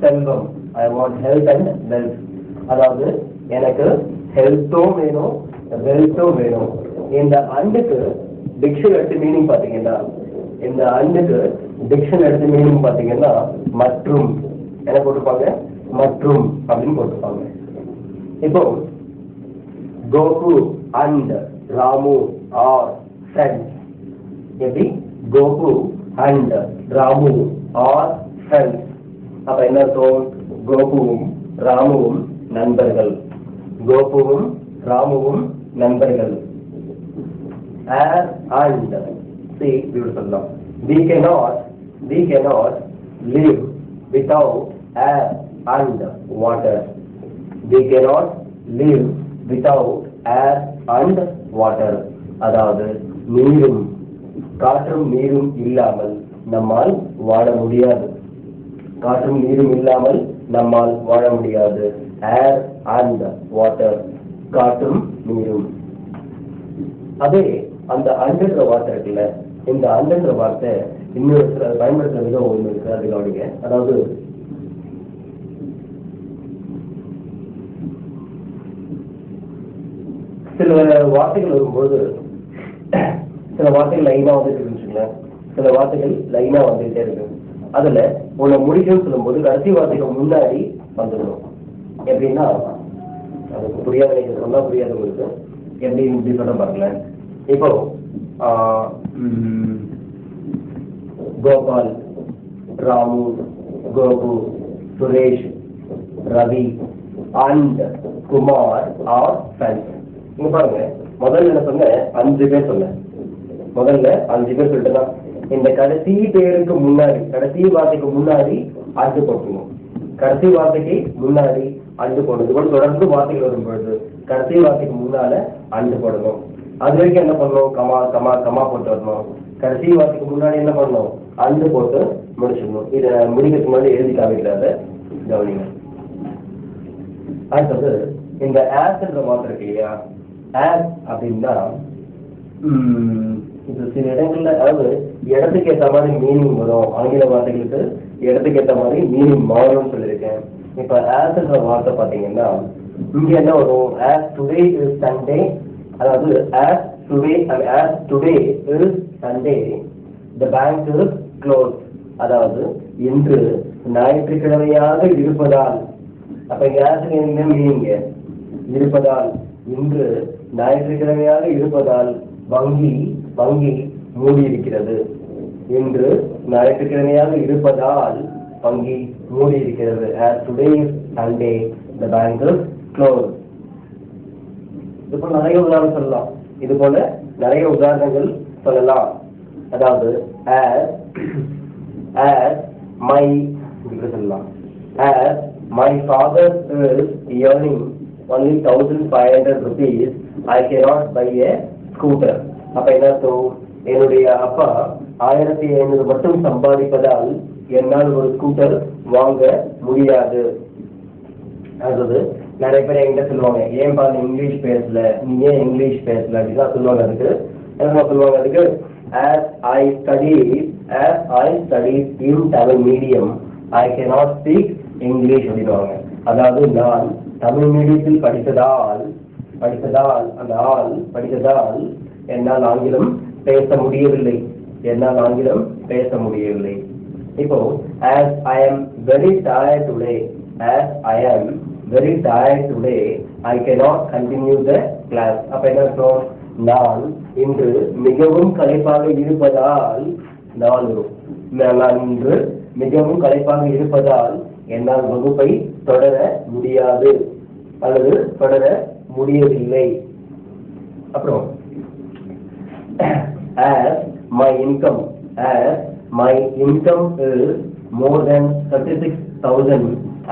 செல்வம். I want health and wealth. அதாவது எனக்கு ஹெல்த்தும் வேணும், வெல்த்தும் வேணும். இந்த அண்டுக்கு டிக்ஷன் எடுத்து மீனிங் பாத்தீங்கன்னா, மற்றும் என்ன போட்டிருப்பாங்க? மற்றும் அப்படின்னு போட்டிருப்பாங்க. இப்போ Goku and Ramu are friends. எப்படி? Goku and Ramu are friends. அப்ப என்ன அர்த்தம்? கோகுவும் ராமுவும் நண்பர்கள். Air and sea இப்படி சொல்லலாம். We cannot live without air and water. அதாவது காற்றும் நீரும் இல்லாமல் நம்மால் வாழ முடியாது. Air and water, காற்றும் நீரும். அதே அந்த அண்டன்ற வார்த்தை இருக்குல்ல, இந்த அண்டன்ற வார்த்தை இன்னொரு பயன்படுத்துற விதம் ஒண்ணு இருக்கு, அது கவனிங்க. அதாவது சில வார்த்தைகள் வரும்போது, சில வார்த்தைகள் லைனா வந்துட்டு இருக்குன்னு, சில வார்த்தைகள் லைனா வந்துட்டே இருக்கு. அதுல உன்னை முடிக்கணும்னு சொல்லும்போது கடைசி வார்த்தைக்கு முன்னாடி வந்துடணும். எப்படின்னா அதுக்கு புரியாத நீங்க சொன்னா புரியாது உங்களுக்கு. எப்படி இப்படி சொல்ல பாருங்களேன். இப்போ Gopal, Ramu, Gopu, Suresh, Ravi and Kumar are friends. இங்க பாருங்க, முதல்ல என்ன சொன்ன 5 பேர் சொன்னேன். முதல்ல 5 பேர் சொல்லிட்டு இந்த கடைசி பேருக்கு முன்னாடி கடைசி வார்த்தைக்கு முன்னாடி அண்டு போட்டுக்கணும். கடைசி வார்த்தைக்கு முன்னாடி அண்டு போடணும். கூட தொடர்ந்து வார்த்தைகள் வரும் பொழுது கடைசி வார்த்தைக்கு முன்னால அண்டு போடணும். அது வரைக்கும் என்ன பண்ணணும், கமா கமா கமா போட்டு வரணும். கடைசி வார்த்தைக்கு முன்னாடி என்ன பண்ணணும், அண்டு போட்டு முடிச்சிடணும். இதை முடிக்கிறதுக்கு முன்னாடி எழுதி காமிக்கிறாத கவனிங்க. அடுத்தது இந்த ஆஸ்ன்ற வார்த்தை இருக்கு இல்லையா, ஆஸ் அப்படின்னா இது சில இடங்கள்ல அதாவது இடத்துக்கு ஏற்ற மாதிரி மீனிங் வரும். ஆங்கில வார்த்தைகளுக்கு இடத்துக்கு ஏற்ற மாதிரி மீனிங் மாறும்னு சொல்லியிருக்கேன். இப்ப ஆஸ்ன்ற வார்த்தை பாத்தீங்கன்னா இங்க என்ன வரும், ஆஸ் டுடே இஸ் சண்டே, அதாவது as today is Sunday the bank is close, அதாவது இன்று ஞாயிற்றுக்கிழமையாக இருப்பதால். அப்ப இங்க ஆஸ்க்கு என்ன மீனிங், இருப்பதால், இன்று ஞாயிற்றுக்கிழமையாக இருப்பதால் வங்கி மூடி இருக்கிறது. இன்று ஞாயிற்றுக்கிழமையாக இருப்பதால் வங்கி மூடி இருக்கிறது. As today is Sunday, the bank is closed. இது போல நிறைய உதாரணம் சொல்லலாம். இது போல நிறைய உதாரணங்கள் சொல்லலாம். அதாவது as my சொல்லலாம், as my father is earning only 1,500 rupees, I cannot buy a scooter. அப்ப என்ன அர்த்தம், என்னுடைய அப்பா 1,500 மட்டும் சம்பாதிப்பதால் என்னால் ஒரு ஸ்கூட்டர் வாங்க முடியாது. அதாவது நிறைய பேர் என்கிட்ட சொல்லுவாங்க, ஏன்பா நீ இங்கிலீஷ் பேசல, நீ ஏன் இங்கிலீஷ் பேசல அப்படிதான் சொல்லுவாங்க. அதுக்கு என்ன சொல்லுவாங்க, அதுக்கு as I studied in Tamil medium, I cannot speak English அப்படின்னுவாங்க. அதாவது நான் தமிழ் மீடியத்தில் படித்ததால் என்னால் ஆங்கிலம் பேச முடியவில்லை. இப்போ as I am very tired today, I cannot continue the class. அப்ப என்ன அர்த்தம், நான் இன்று மிகவும் களைப்பாக இருப்பதால் என்னால் வகுப்பை தொடர முடியாது அல்லது தொடர முடியவில்லை. அப்புறம் as my income is more than 36,000,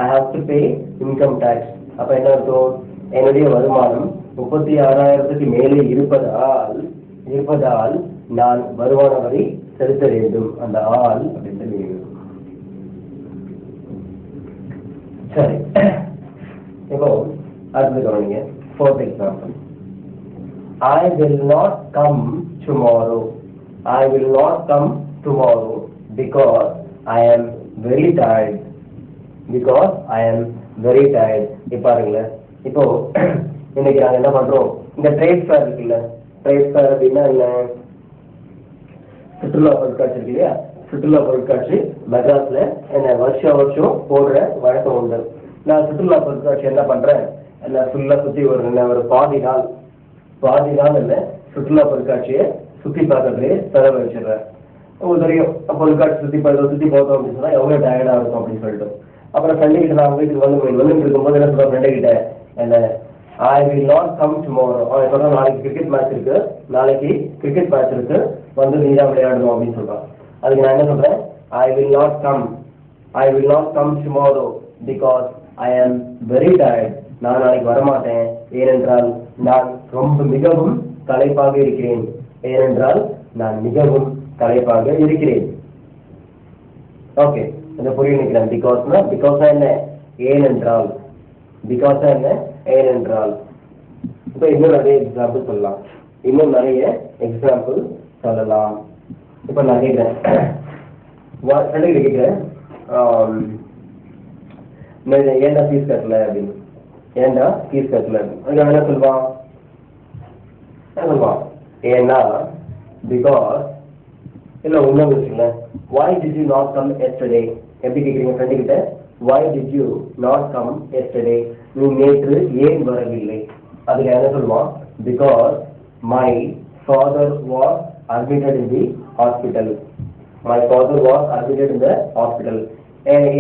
I have to pay income tax. அப்ப என்ன அர்த்தம், என்னுடைய வருமானம் 36,000க்கு மேலே இருப்பதால் நான் வருமான வரி செலுத்த வேண்டும். அந்த ஆள் அப்படின்னு சொல்லி சரி. இப்போ அடுத்தது கவனிங்க. 4th example, I will not come tomorrow because I am very tired. இப்ப பாருங்களேன், இப்போ இன்னைக்கு நாங்க என்ன பண்றோம், இந்த ட்ரேட் ஃபேர் இருக்குல்ல, ட்ரேட் ஃபேர் அப்படின்னா என்ன, சுற்றுலா பொருட்காட்சி இருக்கு இல்லையா, சுற்றுலா பொருட்காட்சி மெட்ராஸ்ல என்ன வருஷம் போடுற வழக்கம் உண்டு. நான் சுற்றுலா பொருட்காட்சி என்ன பண்றேன், எல்லாம் ஃபுல்லா சுத்தி ஒரு பாதி நாள் இல்லை சுற்றுலா பொருட்காட்சியை சுத்தி பார்க்கறதுலே செலவழிச்சிடுறேன். உங்களுக்கு தெரியும், பொருட்காட்சி சுத்தி போட்டோம் அப்படின்னு சொன்னா எவ்வளவு டயர்டா இருக்கும் அப்படின்னு சொல்லிட்டு. அப்புறம் ஃப்ரெண்டு கிட்ட நான் வீட்டுக்கு வந்து இருக்கும்போது என்ன சொல்றேன், ஃப்ரெண்டு கிட்ட என்ன, I will not come tomorrow. அவன் சொல்றான், நாளைக்கு கிரிக்கெட் மேட்ச் இருக்கு வந்து நீதான் விளையாடணும் அப்படின்னு சொல்றான். அதுக்கு நான் என்ன சொல்றேன், I will not come tomorrow because I am very tired. நான் நாளைக்கு வரமாட்டேன், ஏனென்றால் நான் மிகவும் களைப்பாக இருக்கிறேன். ஓகே, இந்த புரிய நினைக்கிறேன். பிகாஸ் என்ன, ஏனென்றால். இப்ப இன்னும் நிறைய எக்ஸாம்பிள் சொல்லலாம். இப்ப நான் கேட்கிறேன், ஏன்டா ஃபீஸ் கட்டல அப்படின்னு. அதுக்கு என்ன சொல்லுவான், ஏன்னா பிகாஸ் இல்லை ஒன்றும் வச்சுங்களேன். why did you not come yesterday? எப்படி கேட்குறீங்க ஃப்ரெண்டு கிட்ட? why did you not come yesterday? நீ நேற்று ஏன் வரவில்லை? அதுக்கு என்ன சொல்லுவான்? because my father was admitted in the hospital. my father was admitted in the hospital.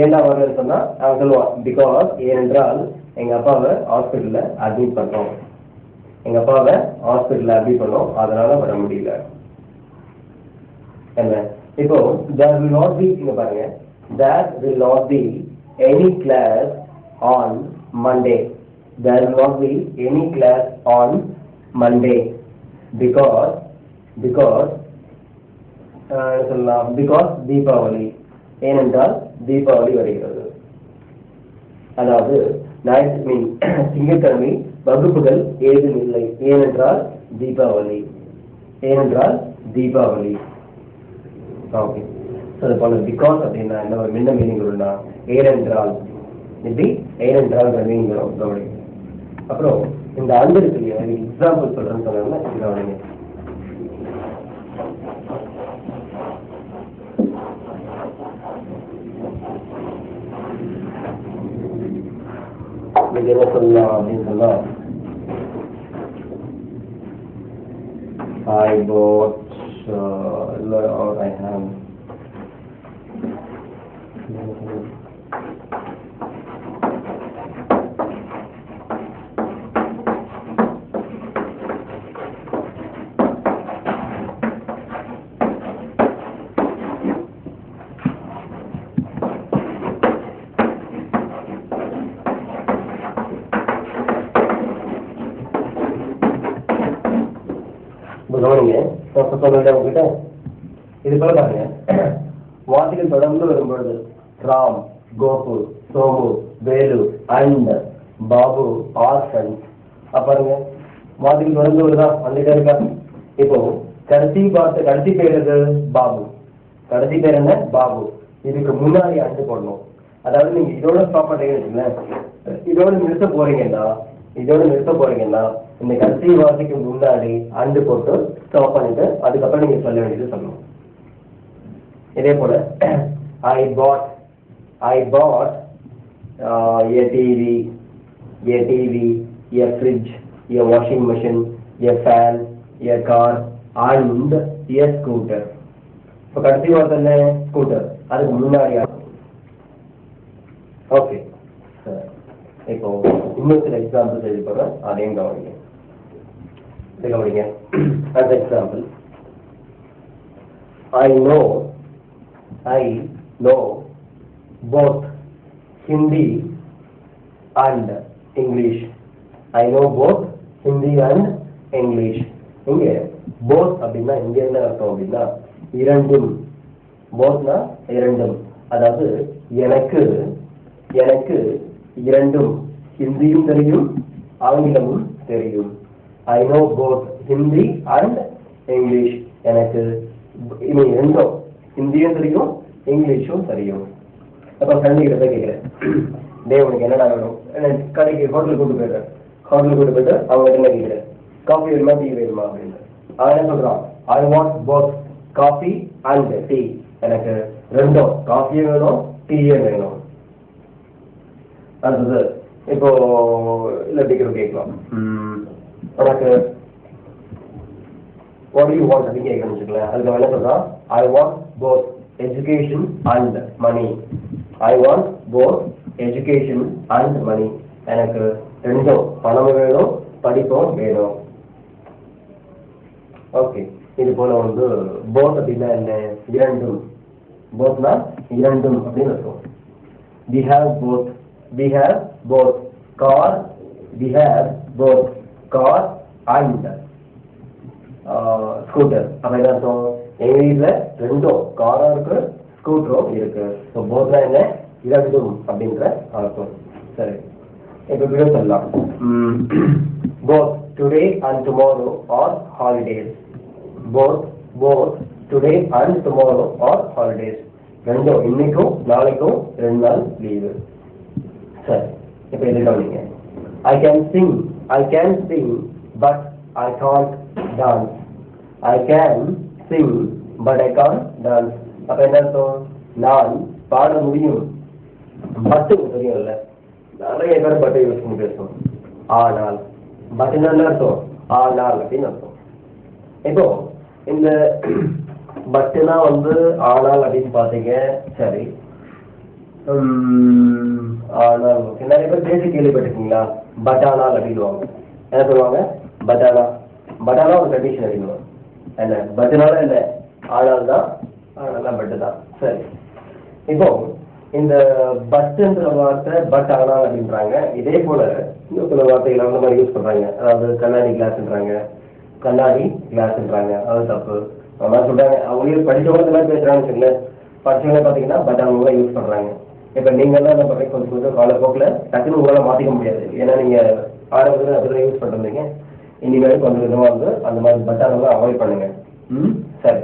ஏன்னா வரலன்னு சொன்னா அவன் சொல்லுவான் பிகாஸ் ஏனென்றால் எங்க அப்பாவை ஹாஸ்பிட்டல்ல அட்மிட் பண்ணோம், எங்க அப்பாவை ஹாஸ்பிட்டல்ல அட்மிட் பண்ணோம், அதனால வர முடியல. என்ன இப்போ there will not be, இங்க பாருங்க, there will not be any class on Monday. there will not be any class on Monday because சொல்லலாம் because தீபாவளி, ஏனென்றால் தீபாவளி வருகிறது. அதாவது திங்கட்கிழமை வகுப்புகள் ஏதும் இல்லை, ஏனென்றால் தீபாவளி, ஏனென்றால் தீபாவளி. ஓகே, அது போல பிகாஸ் அப்படின்னா என்ன ஒரு மின்ன மீனிங் வரும்னா ஏனென்றால், இப்படி ஏனென்றால் மீனிங் வரும் கவனி. அப்புறம் இந்த அண்டு இருக்கு இல்லையா, எக்ஸாம்பிள் சொல்றேன்னு சொன்னாங்கன்னா கவனிங்க. என்ன சொல்லலாம் அப்படின்னு சொன்னா I bought or I have உங்ககிட்ட இது போல பாருங்க, வார்த்தைகள் தொடர்ந்து வரும்பொழுது Ram, Gopu, Somu, Velu and Babu are friends. பாருங்க வார்த்தைகள் தொடர்ந்து வருதா, வந்துட்டே இருக்கா. இப்போ கடைசி வார்த்தை, கடைசி பேர் எது? பாபு. கடைசி பேர் என்ன? பாபு. இதுக்கு முன்னாடி அண்டு போடணும். அதாவது நீங்க இதோட ஸ்டாப் பண்றீங்கன்னு, இதோட நிறுத்த போறீங்கன்னா இந்த கடைசி வார்த்தைக்கு முன்னாடி அண்டு போட்டு ஸ்டாப் பண்ணிட்டு அதுக்கப்புறம் நீங்க சொல்ல வேண்டியது சொல்லணும். இதே போல I bought a TV, a fridge, a washing machine, a fan, a car and a scooter. இப்போ கடைசி வார்த்தை என்ன? ஸ்கூட்டர். அதுக்கு முன்னாடி ஓகே. இப்போ இன்னும் சில எக்ஸாம்பிள் எழுதி போறேன், அதையும் கவனிங்க. As example, I know both Hindi and English. I know both Hindi and English. இங்கே both அப்படின்னா இங்க என்ன அர்த்தம் அப்படின்னா இரண்டும். bothனா இரண்டும், அதாவது எனக்கு இரண்டும் ஹிந்தியும் தெரியும் ஆங்கிலமும் தெரியும். I know both Hindi and English. எனக்கு ரெண்டும் ஹிந்தியும் தெரியும் இங்கிலீஷும் தெரியும். அப்போ ஃப்ரெண்டு கிட்ட போய் கேட்குறேன், டே உனக்கு என்னடா வேணும்? கடைக்கு ஹோட்டலுக்கு கூட்டு போயிட்டு அவங்க என்ன கேட்குறேன், காஃபி வேணுமா டீ வேணுமா அப்படின்னு. அவன் என்ன சொல்றான், I want both coffee and tea. எனக்கு ரெண்டும், காஃபியும் வேணும் டீயும் வேணும். அடுத்தது இப்போ இல்லை டிக்கெட் கேட்கலாம், உனக்கு what do you want அப்படின்னு கேட்கணும்னு வச்சுக்கலாம். அதுக்கு என்ன சொல்றான், I want both education and money. I want both education and money. எனக்கு ரெண்டும், பணமும் வேணும் படிப்பும் வேணும். ஓகே, இது போல வந்து both அப்படின்னா என்ன? இரண்டும். bothனா இரண்டும் அப்படின்னு இருக்கும். we have both car and scooter. அப்ப என்ன அர்த்தம்? எங்க வீட்டுல ரெண்டும், காரும் இருக்கு ஸ்கூட்டரும் இருக்கு. ஸோ போத்னா என்ன? இரண்டும் அப்படின்ற அர்த்தம். சரி, இப்போ இப்படியும் சொல்லலாம், both today and tomorrow are holidays. both today and tomorrow are holidays. ரெண்டும், இன்னைக்கும் நாளைக்கும் 2 நாள் லீவு. சரி, இப்போ இது கவனிங்க. I can sing but I can't dance. I can sing but I can't dance. அப்ப என்ன அர்த்தம்? நான் பாட முடியும், பட் தெரியும்ல, நிறைய பேர் பட்டை யூஸ் பண்ணி பேசுவோம். ஆனால் பட் என்ன அர்த்தம்? ஆனால் அப்படின்னு அர்த்தம். இப்போ இந்த பட்டுனா ஆனால் அப்படின்னு பாத்தீங்க. சரி, ஆனால் நிறைய பேர் பேசி கேள்விப்பட்டிருக்கீங்களா? பட்டானால் அப்படின்வாங்க. என்ன சொல்லுவாங்க? பட்டானா. பட்டானா ஒரு கண்டிஷன் அப்படின்வாங்க. என்ன பட்டுனால என்ன? ஆனால் தான், ஆனால் பட்டு தான். சரி, இப்போ இந்த பட்டுன்ற வார்த்தை பட் ஆனால் அப்படின்றாங்க. இதே போல இன்னும் சில வார்த்தைகள் அந்த மாதிரி யூஸ் பண்றாங்க. அதாவது கண்ணாடி கிளாஸ்ன்றாங்க, கண்ணாடி கிளாஸ்ன்றாங்க. அது தப்பு. அந்த மாதிரி சொல்றாங்க. அவங்களே படிச்சவங்க இந்த மாதிரி பேசுறாங்கன்னு சொல்லல. படிச்சவங்க பாத்தீங்கன்னா பட் அவங்க யூஸ் பண்றாங்க. இப்ப நீங்க எல்லாம் என்ன பண்றீங்க? கொஞ்சம் கொஞ்சம் காலப்போக்கில் டக்குன்னு உங்களால மாத்திக்க முடியாது. ஏன்னா நீங்க ஆரம்பத்துல அதுல யூஸ் பண்றீங்க. இனிமேல் கொஞ்சம் விதமா அந்த மாதிரி பட்டானெல்லாம் அவாய்ட் பண்ணுங்க. சரி,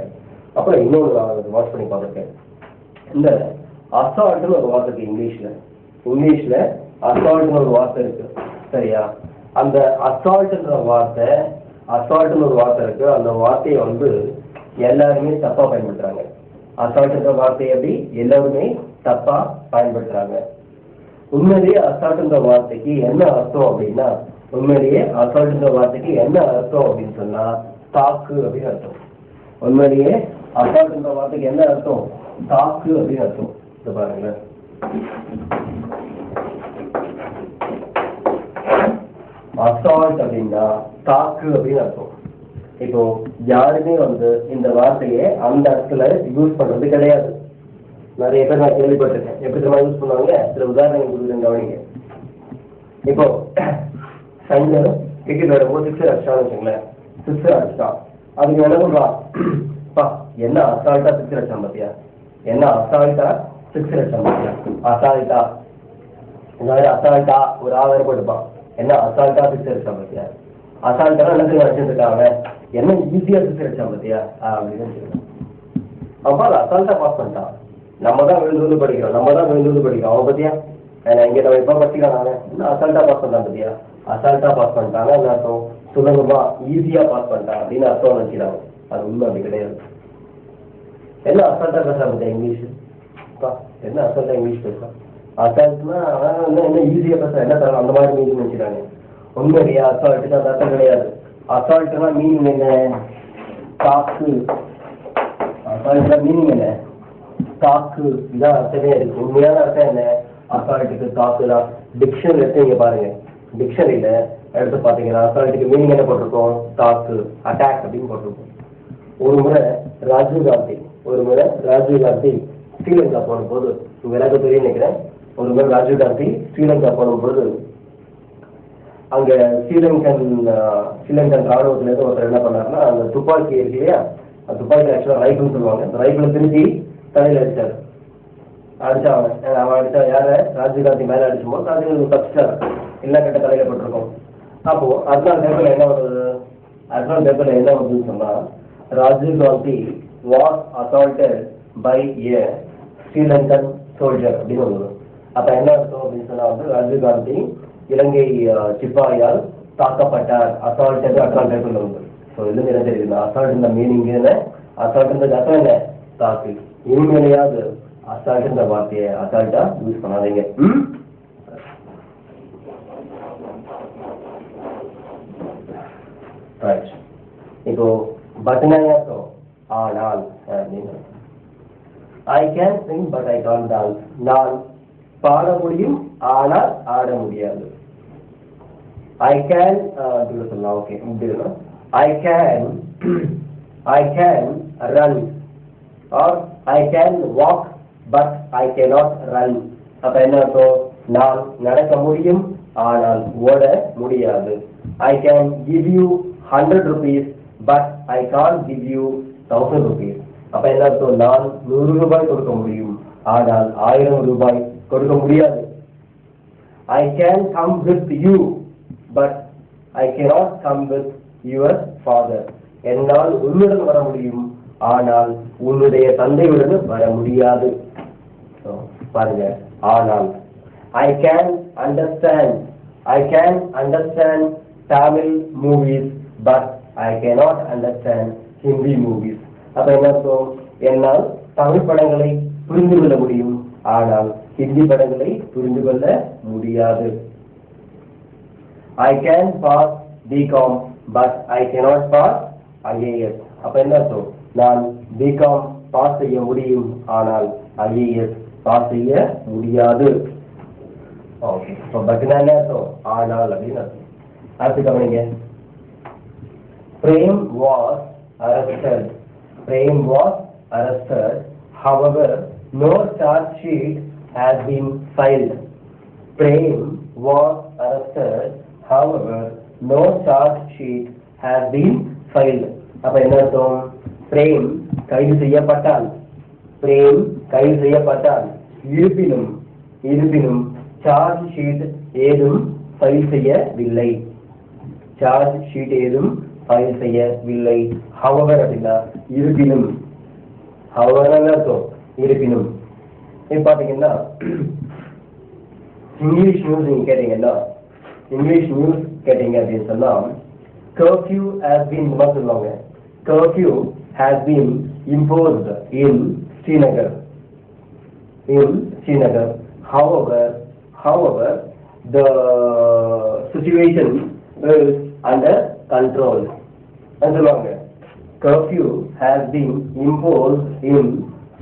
அப்புறம் இன்னொரு வாட்ச் பண்ணி பார்த்துருக்கேன். இந்த அசால்ட்னு ஒரு வார்த்தை இருக்கு இங்கிலீஷ்ல அசால்ட்னு ஒரு வார்த்தை இருக்கு. சரியா? அந்த அசால்ட்ன்ற வார்த்தை இருக்கு. அந்த வார்த்தையை எல்லாருமே தப்பா பயன்படுத்துறாங்க. அசால்ட்ன்ற வார்த்தையை எப்படி எல்லாருமே தப்பா பயன்படுத்துறாங்க. உண்மையிலேயே அசால்ட்ன்ற வார்த்தைக்கு என்ன அர்த்தம் அப்படின்னா, அப்படின்னு சொன்னா தாக்கு அப்படின்னு அர்த்தம். உண்மையிலேயே அசால்ட்ன்ற வார்த்தைக்கு என்ன அர்த்தம்? தாக்கு அப்படின்னு அர்த்தம். இது பாருங்க, அசால்ட் அப்படின்னா தாக்கு அப்படின்னு அர்த்தம். இப்போ யாருமே இந்த வார்த்தையை அந்த இடத்துல யூஸ் பண்றது கிடையாது. நிறைய பேர் நான் கேள்விப்பட்டிருக்கேன். எப்படி யூஸ் பண்ணுவாங்க? சில உதாரணங்கள் கொடுக்குறேன், கவனிங்க. இப்போ சங்கர் கிரிக்கெட் விளையாடும் சிக்ஸர் அடிச்சான்னு வச்சுங்களேன். சிக்ஸர் அடிச்சான், அதுக்கு என்ன சொல்றான்? என்ன அசால்ட்டா சிக்ஸர் அடிச்சான் பாத்தியா, என்ன அசால்ட்டா சிக்ஸர் அடிச்சான் பாத்தியா. அசால்ட்டா ஒரு ஆதாரம் போட்டுப்பான். என்ன அசால்ட்டா சிக்ஸர் அடிச்சான் பாத்தியா. அசால்ட்டா என்ன அடிச்சிருக்காங்க, என்ன ஈஸியா சிக்ஸர் அடிச்சான் பாத்தியா அப்படின்னு சொல்லுவாங்க. அப்ப அது அசால்ட்டா பாஸ் பண்ணிட்டான். நம்ம தான் விழுந்து படிக்கிறோம். அவன் பத்தியா இங்க நம்ம எப்ப படிக்கிறாங்க, என்ன அசால்ட்டா பாஸ் பண்ணிட்டான் பத்தியா. அசால்ட்டா பாஸ் பண்ணிட்டாங்க என்ன அர்த்தம்? சுலபமா ஈஸியா பாஸ் பண்ணிட்டான் அப்படின்னு அர்த்தம் நினைக்கிறாங்க. அது உண்மை அப்படி கிடையாது. என்ன அசால்ட்டா பேசுறா பத்தியா இங்கிலீஷ். என்ன அசால்ட்டா இங்கிலீஷ் பேசுறான். அசால்ட்னா என்ன ஈஸியா பேசுற, என்ன தர அந்த மாதிரி மீனிங் நினைக்கிறாங்க. உண்மையிலேயே அசால்ட்டுக்கு அந்த அர்த்தம் கிடையாது. அசால்ட்னா மீனிங் என்ன? தாக்கு. அசால்ட்னா மீனிங் என்ன? தாக்கு. இதான் அர்த்தமே இருக்கு. உண்மையான அர்த்தம் என்ன? அசால்ட்டுக்கு தாக்கு தான். டிக்ஷனரி எடுத்து நீங்க பாருங்க. டிக்ஷனரியில எடுத்து பாத்தீங்கன்னா அசால்ட்டுக்கு மீனிங் என்ன போட்டிருக்கோம்? தாக்கு, அட்டாக் அப்படின்னு போட்டிருக்கோம். ஒரு முறை ராஜீவ் காந்தி ஸ்ரீலங்கா போன போது, உங்க எல்லாருக்கும் தெரியும் நினைக்கிறேன். ஒரு முறை ராஜீவ் காந்தி ஸ்ரீலங்கா போன பொழுது அங்க ஸ்ரீலங்கன் ராணுவத்துல இருந்து ஒருத்தர் என்ன பண்ணாருன்னா, அந்த துப்பாக்கி இருக்கு இல்லையா, அந்த துப்பாக்கி ஆக்சுவலா ரைஃபிள்னு சொல்லுவாங்க. அந்த ரைஃபிளை திருச்சி தலையில அடிச்சாரு. அவன் அடிச்சா யார? ராஜீவ்காந்தி மேல அடிச்சும்போது ராஜீவ் தப்பிச்சாரு. எல்லா கட்ட தலையில பட்டிருக்கோம். அப்போ அடுத்த பேப்பர்ல என்ன வருதுன்னு சொன்னா, Rajiv Gandhi was assaulted by a Sri Lankan soldier அப்படின்னு வருது. அப்ப என்ன அர்த்தம் அப்படின்னு சொன்னா ராஜீவ் காந்தி இலங்கை சிப்பாயால் தாக்கப்பட்டார். அசால்ட் அசால்ட் வந்து. ஸோ இது என்ன தெரியுது? அசால்ட் இந்த மீனிங் என்ன? அசால்ட் அர்த்தம் என்ன? தாக்கு. இனிமேலையாவது அசால்ட் வார்த்தையை அசால்ட்டா யூஸ் பண்ணாதீங்க. இப்போ பட்டனா அர்த்தம் ஆனால் அப்படின்னு. I can Singh but I can't dance. நான் பாட முடியும் ஆனால் ஆட முடியாது. I can சொல்லலாம். Okay, I can run or I can walk but I cannot run. அப்ப என்ன அர்த்தம்? நான் நடக்க முடியும் ஆனால் ஓட முடியாது. I can give you 100 rupees but I can't give you 1000 rupees. அப்ப என்ன அர்த்தம்? நான் 100 ரூபாய் கொடுக்க முடியும் ஆனால் 1000 ரூபாய் கொடுக்க முடியாது. I can come with you but I cannot come with your father. என்னால் உன்னுடன் வர முடியும் ஆனால் உன்னுடைய தந்தையுடன் வர முடியாது. பாருங்க, ஆனால் I can understand Tamil movies but I cannot understand Hindi movies. அப்ப என்ன அர்த்தம்? என்னால் தமிழ் படங்களை புரிந்து கொள்ள முடியும், ஆனால் ஹிந்தி படங்களை புரிந்து கொள்ள முடியாது. I can pass BCom but I cannot pass IAS. அப்ப என்ன அர்த்தம்? நான் BCom பாஸ் செய்ய முடியும், ஆனால் IAS பாஸ் செய்ய முடியாது. ஓகே, இப்போ பட்னா என்ன அர்த்தம்? ஆனால் அப்படின்னு அர்த்தம். அடுத்து கவனிங்க. Prem was arrested. Prem was arrested. However, no charge sheet has been filed. Prem was arrested. However, no charge sheet has been filed. அப்ப என்ன அர்த்தம்? பிரேம் கைது செய்யப்பட்டான். பிரேம் கைது செய்யப்பட்டான். இருப்பினும் சார்ஜ் ஷீட் ஏதும் ஃபைல் செய்யவில்லை. சார்ஜ் ஷீட் ஏதும் ஃபைல் செய்யவில்லை. however அப்படின்னா இருப்பினும். however அர்த்தம் இருப்பினும். இப்போ பாத்தீங்கன்னா இங்கிலீஷ் நியூஸ் நீங்க கேட்டீங்கன்னா, இங்கிலீஷ் நியூஸ் கேட்டீங்க அப்படின்னு சொன்னா curfew has been சொல்லுவாங்க. curfew has been imposed in Srinagar. However, the situation is under control. சொல்லுவாங்க curfew has been imposed in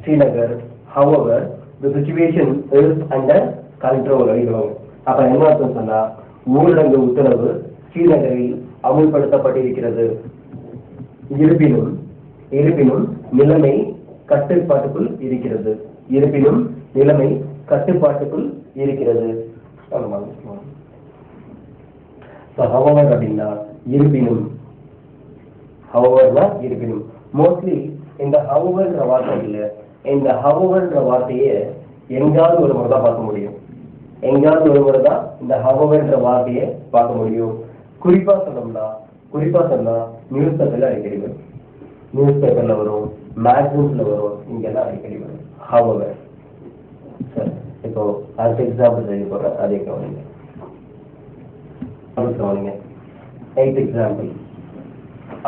Srinagar. However, the situation is under control. அப்ப என்ன அர்த்தம் சொன்னா, ஊரடங்கு உத்தரவு ஸ்ரீநகரில் அமுல்படுத்தப்பட்டிருக்கிறது. இருப்பினும் நிலைமை கட்டுப்பாட்டுக்குள் இருக்கிறது. however அப்படின்னா இருப்பினும். மோஸ்ட்லி இந்த howeverன்ற வார்த்தை இல்ல, இந்த howeverன்ற வார்த்தையை எங்காவது ஒரு முறை தான் பார்க்க முடியும். இந்த howeverன்ற வார்த்தையை பார்க்க முடியும். குறிப்பா சொன்னா நியூஸ் பேப்பர்ல அடிக்கடி வரும், நியூஸ் பேப்பர்ல வரும், மேகசின்ஸ்ல வரும், இங்கெல்லாம் அடிக்கடி வரும் however. சரி, இப்போ அடுத்த எக்ஸாம்பிள் செய்ய போறேன், அதே கவனிங்க. 8th example.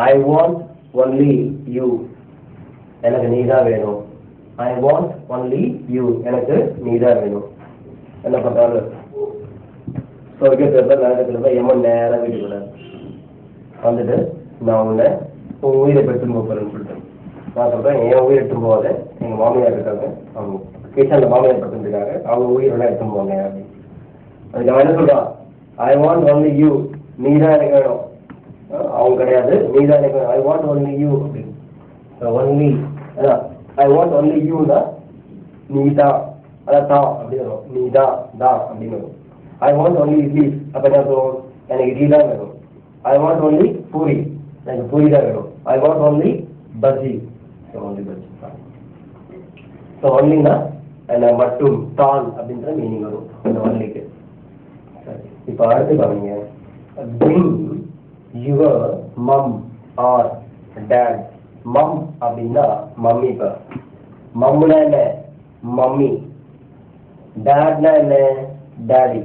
I want only you. எனக்கு நீதான் வேணும். I want only you. எனக்கு நீதான் வேணும். என்ன பண்றாரு? சொர்க்கத்துல நரகத்துல எம்மன் நேரம் வீட்டுக்குள்ள வந்துட்டு, நான் உன்னை உன் உயிரை பெற்று போறேன்னு சொல்லிட்டேன். நான் சொல்றேன், என் உயிரை எடுத்து போகாத, எங்க மாமியார் இருக்காங்க, அவங்க கிச்சன்ல மாமியார் படுத்துட்டு இருக்காங்க, அவங்க உயிரெல்லாம் எடுத்து போவாங்க அப்படின்னு. அதுக்கு அவன் என்ன சொல்றான்? I want only you. நீதான் எனக்கு வேணும். அவங்க கிடையாது, நீதான் எனக்கு வேணும். ஐ வாண்ட் ஒன்லி யூ அப்படின்னு. ஒன்லி ஐ வாண்ட் ஒன்லி யூனா நீதான், அதான் தான் அப்படின்னு வரும். நீதான் தான் அப்படின்னு வரும். I want only idli. அப்ப என்ன சொல்லுவோம்? எனக்கு இட்லி தான் வேணும். I want only puri. எனக்கு பூரி தான் வேணும். I want only bajji. Only bajji. So ஒன்லினா என்ன மட்டும், தான் அப்படின்ற மீனிங் வரும் இந்த ஒன்லிக்கு. இப்போ அடுத்து கவனிங்க. bring your mom or dad. மம் அப்படின்னா மம்மி. இப்போ மம்முனா என்ன? மம்மி. டேட்னா என்ன? டேடி.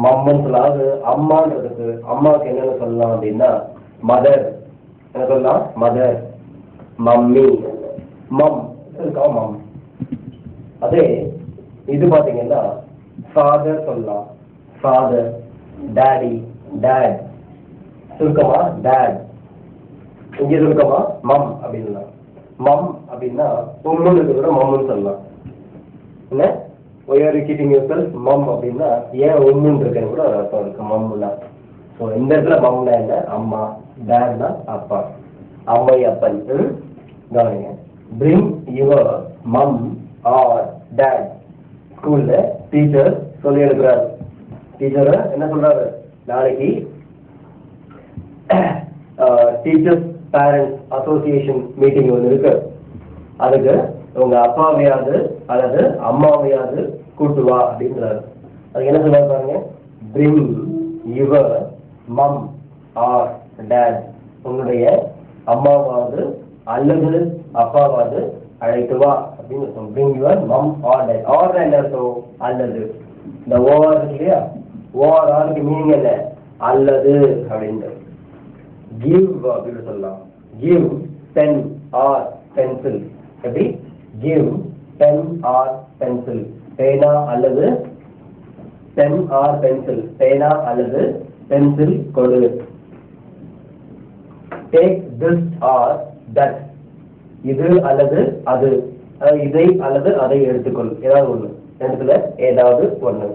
மம்முன்னு சொல்லாது. அம்மான்றதுக்கு அம்மாவுக்கு என்னென்ன சொல்லலாம் அப்படின்னா மதர். என்ன சொல்லலாம்? மதர். மம்மி. மம் இருக்கா? மம். அதே இது பாத்தீங்கன்னா ஃபாதர் சொல்லலாம். ஃபாதர். டேடி. டேட். சுருக்கமா டேட். இங்க சுருக்கமா மம் அப்படின்னா. மம் அப்படின்னா உம்முன்னு கூட மம்முன்னு சொல்லலாம். என்ன? ஒயர் கீட்டிங் யூர்செல்ஃப் மம் அப்படின்னா ஏன் உம்முன்னு இருக்குன்னு கூட அர்த்தம் இருக்கு மம்முன்னா. ஸோ இந்த இடத்துல மம்னா என்ன? அம்மா. டேட்னா அப்பா. அம்மை அப்பன். கவனிங்க. bring your mom or dad. ஸ்கூல்ல டீச்சர் சொல்லி எடுக்கிறாரு. டீச்சர் என்ன சொல்றாரு? நாளைக்கு டீச்சர்ஸ் பேரண்ட்ஸ் அசோசியேஷன் மீட்டிங் ஒன்று இருக்கு, அதுக்கு உங்க அப்பாவையாவது அல்லது அம்மாவையாவது கூட்டு வா அப்படின்றாரு. அதுக்கு என்ன சொல்ல பாருங்க? bring your mom or dad. உங்களுடைய அம்மாவாவது அல்லது அப்பாவாவது அழைத்து வா அப்படின்னு சொல்லுவோம். bring your mom or dad. or என்ன அர்த்தம்? அல்லது. இந்த ஓஆர் இருக்கு இல்லையா? ஓஆர் ஆருக்கு மீனிங் என்ன? அல்லது அப்படின்னு. give அப்படின்னு சொல்லலாம். give, send or pencil. எப்படி give pen or pencil. பேனா அல்லது pen or pencil. பேனா அல்லது pencil கொடு. take this or that. இது அல்லது அது. இதை அல்லது அதை எடுத்துக்கொள். ஏதாவது ஒண்ணு. ரெண்டுத்துல ஏதாவது ஒண்ணு.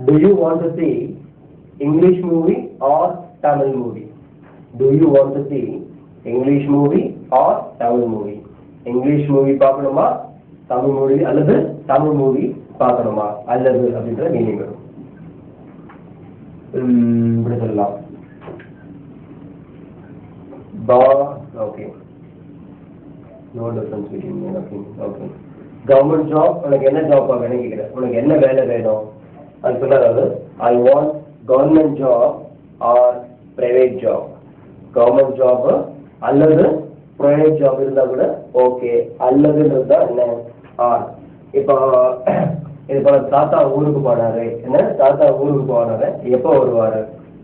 Do you want to see English movie or Tamil movie? Do you want to see English movie or Tamil movie? English movie பார்க்கணுமா தமிழ் மூவி அல்லது தமிழ் மூவி பார்க்கணுமா அல்லது அப்படின்ற மீனிங் வரும். இப்படி சொல்லலாம். Okay. No difference between anything. Okay. Government job, உனக்கு என்ன ஜாப் வேணும் கேக்குறேன். உனக்கு என்ன வேலை வேணும்? அது சொல்றாரு I want government job or private job. Government job அல்லது private job இருந்தா கூட ஓகே. அல்லதுன்றது தான் என்ன? இப்போ தாத்தா ஊருக்கு போனாரு. என்ன தாத்தா ஊருக்கு போனாரு? எப்போ வருவாரு?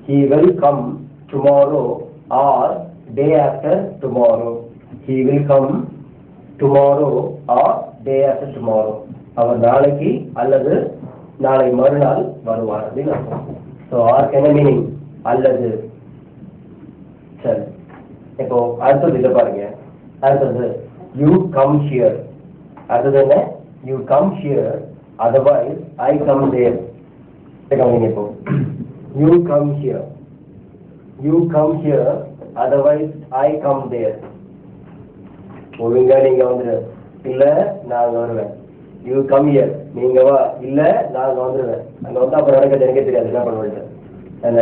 He will come tomorrow or day after tomorrow. He will come tomorrow or day after tomorrow. அவர் நாளைக்கு அல்லது நாளை மறுநாள் வருவார் அப்படின்னு அர்த்தம். ஸோ ஆர்க்கு என்ன மீனிங்? அல்லது. சரி, இப்போ அடுத்தது இதை பாருங்க. அடுத்தது யூ கம் ஹியர். அடுத்தது என்ன? You come here otherwise I come there. இப்போ you come here. You come here otherwise I come there. ஒழுங்கா நீங்க வந்துரு. இல்ல நான் வருவேன். You come here. நீங்க வா. இல்ல நான் வந்துருவேன். அங்க வந்து அப்புறம் எனக்கு எனக்கே தெரியாது என்ன பண்ணுவேன். என்ன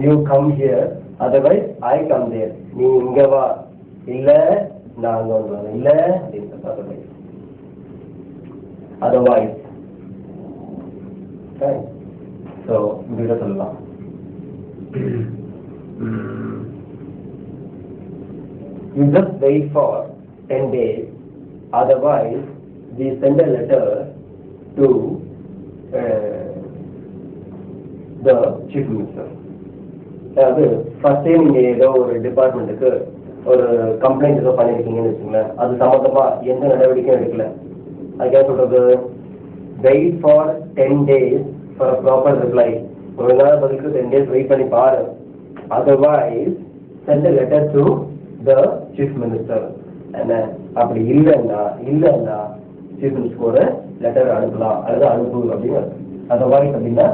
you come here otherwise I come there. நீ இங்க வா. இல்ல நான் வந்துருவேன். இல்ல otherwise. Okay. So இப்படி சொல்லலாம். You just wait for 10 days, otherwise we send a letter to the chief minister. அதாவது ஃபர்ஸ்டே நீங்க ஏதோ ஒரு டிபார்ட்மெண்ட்டுக்கு ஒரு கம்ப்ளைண்ட் ஏதோ பண்ணிருக்கீங்கன்னு வச்சுங்களேன். அது சம்பந்தமா எந்த நடவடிக்கையும் எடுக்கல. அதுக்காக சொல்றது wait for 10 days for a proper reply. ஒரு நாள் பதிலுக்கு 10 days வெயிட் பண்ணி பாரு. Otherwise send a letter to the chief minister. என்ன அப்படி இல்லைன்னா chief minister ஒரு லெட்டர் அனுப்பலாம் அல்லது அனுப்பு அப்படின்னு. அதர்வைஸ் அப்படின்னா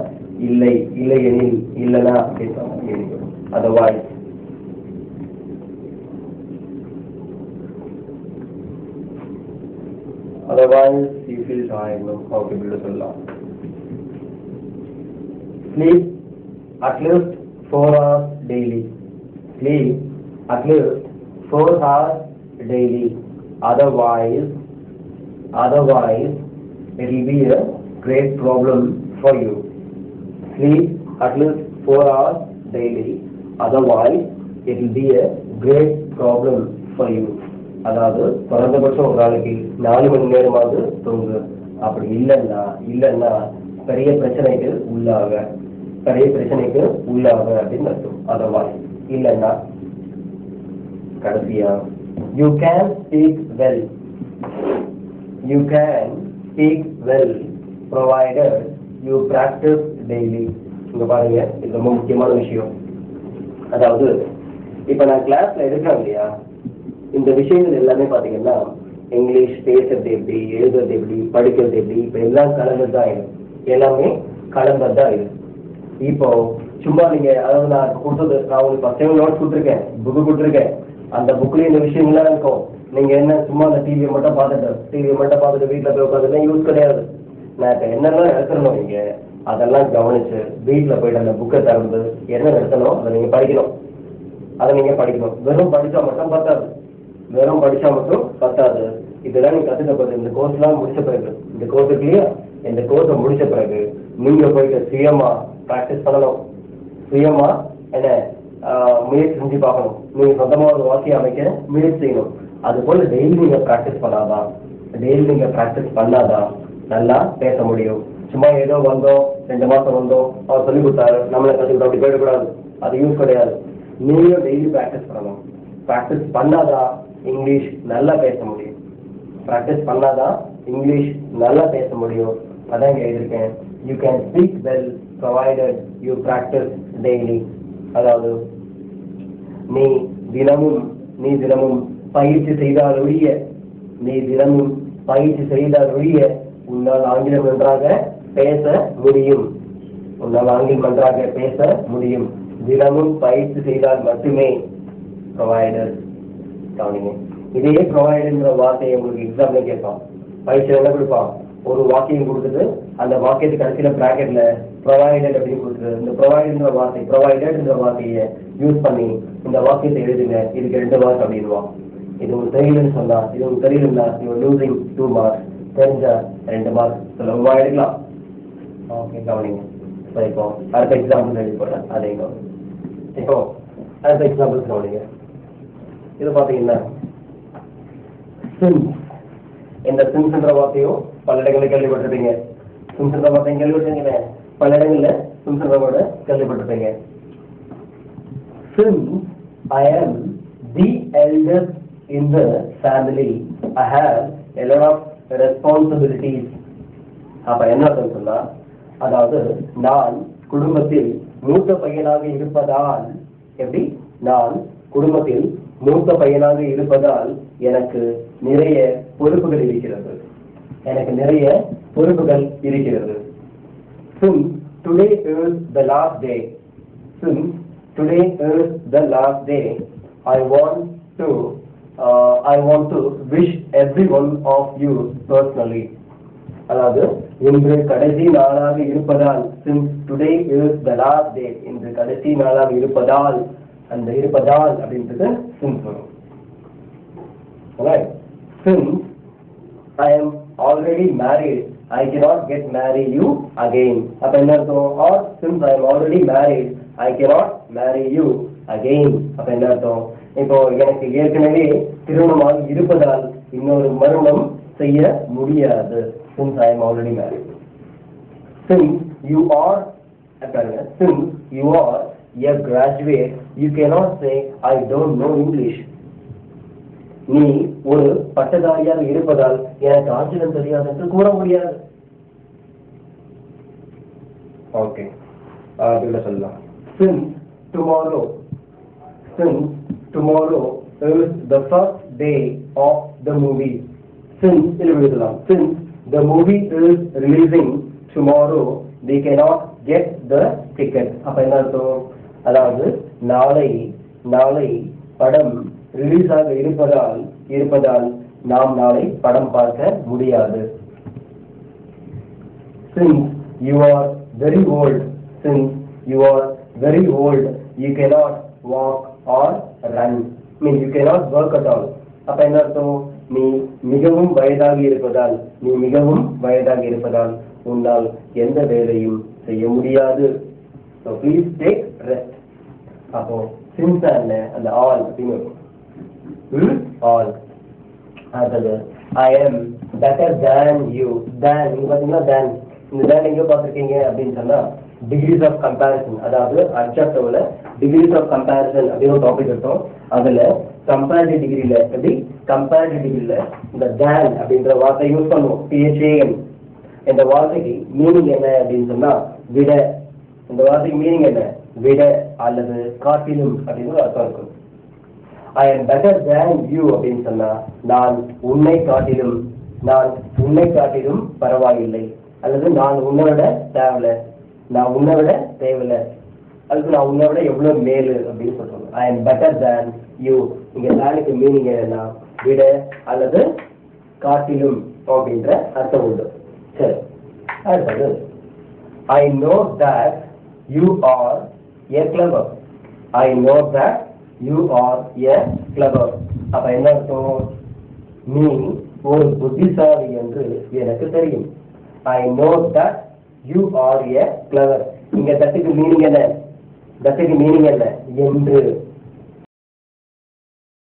இல்லை, இல்லை எனில், இல்லைன்னா அப்படின்னு. Otherwise you feel tired. Okay இப்படி சொல்லலாம். Sleep at least 4 hours daily. Sleep at least 4 hours daily. Otherwise it will be a great problem for you. Sleep at least 4 hours daily. Otherwise it will be a great problem for you. அதாவது குறைந்தபட்சம் ஒரு நாளைக்கு 4 மணி நேரமாவது தூங்கு. அப்படி இல்லைன்னா பெரிய பிரச்சனைக்கு உள்ளாக அப்படின்னு அர்த்தம். அதர்வைஸ் இல்லைன்னா. கடைசியா you can speak well provided you practice daily. இங்க பாருங்க, இது ரொம்ப முக்கியமான விஷயம். அதாவது இப்ப நான் கிளாஸ்ல எடுக்கிறேன் இல்லையா, இந்த விஷயங்கள் எல்லாமே பாத்தீங்கன்னா இங்கிலீஷ் பேசுறது எப்படி, எழுதுறது எப்படி, படிக்கிறது எப்படி, இப்ப எல்லாம் கலந்துதான் இது. எல்லாமே கலந்துதான் இது. இப்போ சும்மா நீங்க அதாவது நான் கொடுத்தது, நான் உங்களுக்கு 10 நோட்ஸ் கொடுத்துருக்கேன், புக்கு கொடுத்துருக்கேன். அந்த புக்லயும் இந்த விஷயங்கள்லாம் இருக்கும். நீங்க என்ன சும்மா அந்த டிவியை மட்டும் பார்த்துட்டு வீட்டில் போய் உட்காந்துன்னா யூஸ் கிடையாது. நான் இப்ப என்னெல்லாம் நடத்தணும் நீங்க அதெல்லாம் கவனிச்சு வீட்டில் போயிட்டு அந்த புக்கை திறந்து என்ன நடத்தணும் அதை நீங்க படிக்கணும். வெறும் படிச்சா மட்டும் பத்தாது. இதெல்லாம் நீங்க கத்துக்க போகுது. இந்த கோர்ஸ்லாம் முடிச்ச பிறகு, இந்த கோர்ஸ் இருக்கு இல்லையா, இந்த கோர்ஸை முடிச்ச பிறகு நீங்க போயிட்டு சுயமா பிராக்டிஸ் பண்ணணும். சுயமா என்ன முயற்சி செஞ்சு பார்க்கணும். நீங்க சொந்தமா ஒரு வாக்கியம் அமைக்க முயற்சி செய்யணும். அது போல டெய்லி நீங்க பிராக்டிஸ் பண்ணாதான் நல்லா பேச முடியும். சும்மா ஏதோ வந்தோம் 2 மாசம் வந்தோம் அவர் சொல்லி கொடுத்தாரு நம்மளை கற்றுக்கிட்டோம் அப்படி போயிடக்கூடாது. அது யூஸ் கிடையாது. நீங்களும் டெய்லி பிராக்டிஸ் பண்ணணும். ப்ராக்டிஸ் பண்ணாதான் இங்கிலீஷ் நல்லா பேச முடியும். ப்ராக்டிஸ் பண்ணாதான் இங்கிலீஷ் நல்லா பேச முடியும். அதான் இங்க எழுதியிருக்கேன். You can speak well provided you practice daily. அதாவது நீ தினமும் பயிற்சி செய்தாலொழிய உன்னால் ஆங்கிலம் நன்றாக பேச முடியும். தினமும் பயிற்சி செய்தால் மட்டுமே. ப்ரொவைடர் கவனிங்க. இதே ப்ரொவைடர்ங்கிற வார்த்தையை உங்களுக்கு எக்ஸாம்ல கேட்பான். பயிற்சியில் என்ன கொடுப்பான்? ஒரு வாக்கியம் கொடுத்துட்டு அந்த வாக்கியத்துக்கு கடைசியில பிராக்கெட்ல ப்ரொவைடட் அப்படின்னு கொடுத்துரு. இந்த ப்ரொவைடட்ங்கிற வார்த்தையை யூஸ் பண்ணி இந்த வாக்கியத்தை எழுதுங்க. இதுக்கு 2 மார்க் அப்படின்வான். இது உங்களுக்கு தெரியலன்னு சொன்னா, இது உங்களுக்கு தெரியலன்னா யூ லூசிங் 2 மார்க்ஸ். தெரிஞ்சா 2 மார்க்ஸ் சுலபமா எடுக்கலாம். ஓகே கவனிங்க. இப்போ அடுத்த எக்ஸாம்பிள் எழுதி போடுறேன். அதையும் கவனிங்க. இப்போ அடுத்த எக்ஸாம்பிள் கவனிங்க. இது பாத்தீங்கன்னா சின்ஸ். இந்த சின்ஸ்ன்ற வார்த்தையும் பல இடங்களில் கேள்விப்பட்டிருப்பீங்க. சின்ஸ்ன்ற வார்த்தையும் கேள்விப்பட்டிருக்கீங்க. பல இடங்கள்ல சின்ஸ்ன்ற வார்த்தை கேள்விப்பட்டிருப்பீங்க. Since I am the eldest in the family, I have a lot of responsibilities. அப்ப என்ன அர்த்தம் சொன்னா, அதாவது நான் குடும்பத்தில் மூத்த பையனாக இருப்பதால், எப்படி நான் குடும்பத்தில் மூத்த பையனாக இருப்பதால் எனக்கு நிறைய பொறுப்புகள் இருக்கிறது. Since today is the last day, I want to wish every one of you personally. அதாவது இன்று கடைசி நாளாக இருப்பதால், since today is the last day, இன்று கடைசி நாளாக இருப்பதால், அந்த இருப்பதால் அப்படின்றது since வரும். Since I am already married, I cannot get marry you again. அப்ப என்ன அர்த்தம்? Or since I am already married, I cannot marry you again. அப்ப என்ன அர்த்தம்? இப்போ எனக்கு ஏற்கனவே திருமணமாக இருப்பதால் இன்னொரு மறுமணம் செய்ய முடியாது. Since I am already married. Since you are a graduate, you cannot say I don't know English. நீ ஒரு பட்டதாரியாக இருப்பதால் எனக்கு ஆங்கிலம் தெரியாது என்று கூற முடியாது. ஓகே, சொல்லலாம். Since tomorrow is the first day of the movie. Since the movie is releasing tomorrow, we cannot get the ticket. அப்ப என்ன அர்த்தம்? அதாவது நாளை படம் ரிலீஸ் ஆக இருப்பதால் நாம் நாளை படம் பார்க்க முடியாது. Since you are very old, you cannot walk or run. You cannot work at all. அப்ப என்ன அர்த்தம்? நீ மிகவும் வயதாக இருப்பதால் உன்னால் எந்த வேலையும் செய்ய முடியாது. So please take rest. அப்போ since and all அப்படின்னு all. அடுத்தது I am better than you. Than இங்க பாத்தீங்கன்னா than, இந்த than எங்க பார்த்திருக்கீங்க அப்படின்னு சொன்னா டிகிரிஸ் ஆஃப் கம்பேரிசன், அதாவது அட்ஜெக்டிவ்ல டிகிரிஸ் ஆஃப் கம்பேரிசன் அப்படின்னு ஒரு டாபிக் எடுத்தோம். அதுல கம்பேரிட்டிவ் டிகிரியில இந்த than அப்படின்ற வார்த்தை யூஸ் பண்ணுவோம். THAN. இந்த வார்த்தைக்கு மீனிங் என்ன அப்படின்னு சொன்னா விட. இந்த வார்த்தைக்கு மீனிங் என்ன? விட அல்லது காட்டிலும் அப்படின்னு ஒரு அர்த்தம் இருக்கும். I am better than you அப்படின்னு சொன்னா நான் உன்னை காட்டிலும் பரவாயில்லை, அல்லது நான் உன்னை விட தேவையில்லை, அல்லது நான் உன்னை விட எவ்வளவு மேலு அப்படின்னு சொல்றாங்க. I am better than you. இங்க தானுக்கு மீனிங் என்னன்னா விட அல்லது காட்டிலும் அப்படின்ற அர்த்தம் உண்டு. சரி, அடுத்தது I know that you are a clever. அப்ப என்ன அர்த்தம்? நீ ஒரு புத்திசாலி என்று எனக்கு தெரியும். I know that you are a clever. இங்க தட்டுக்கு மீனிங் என்ன? என்று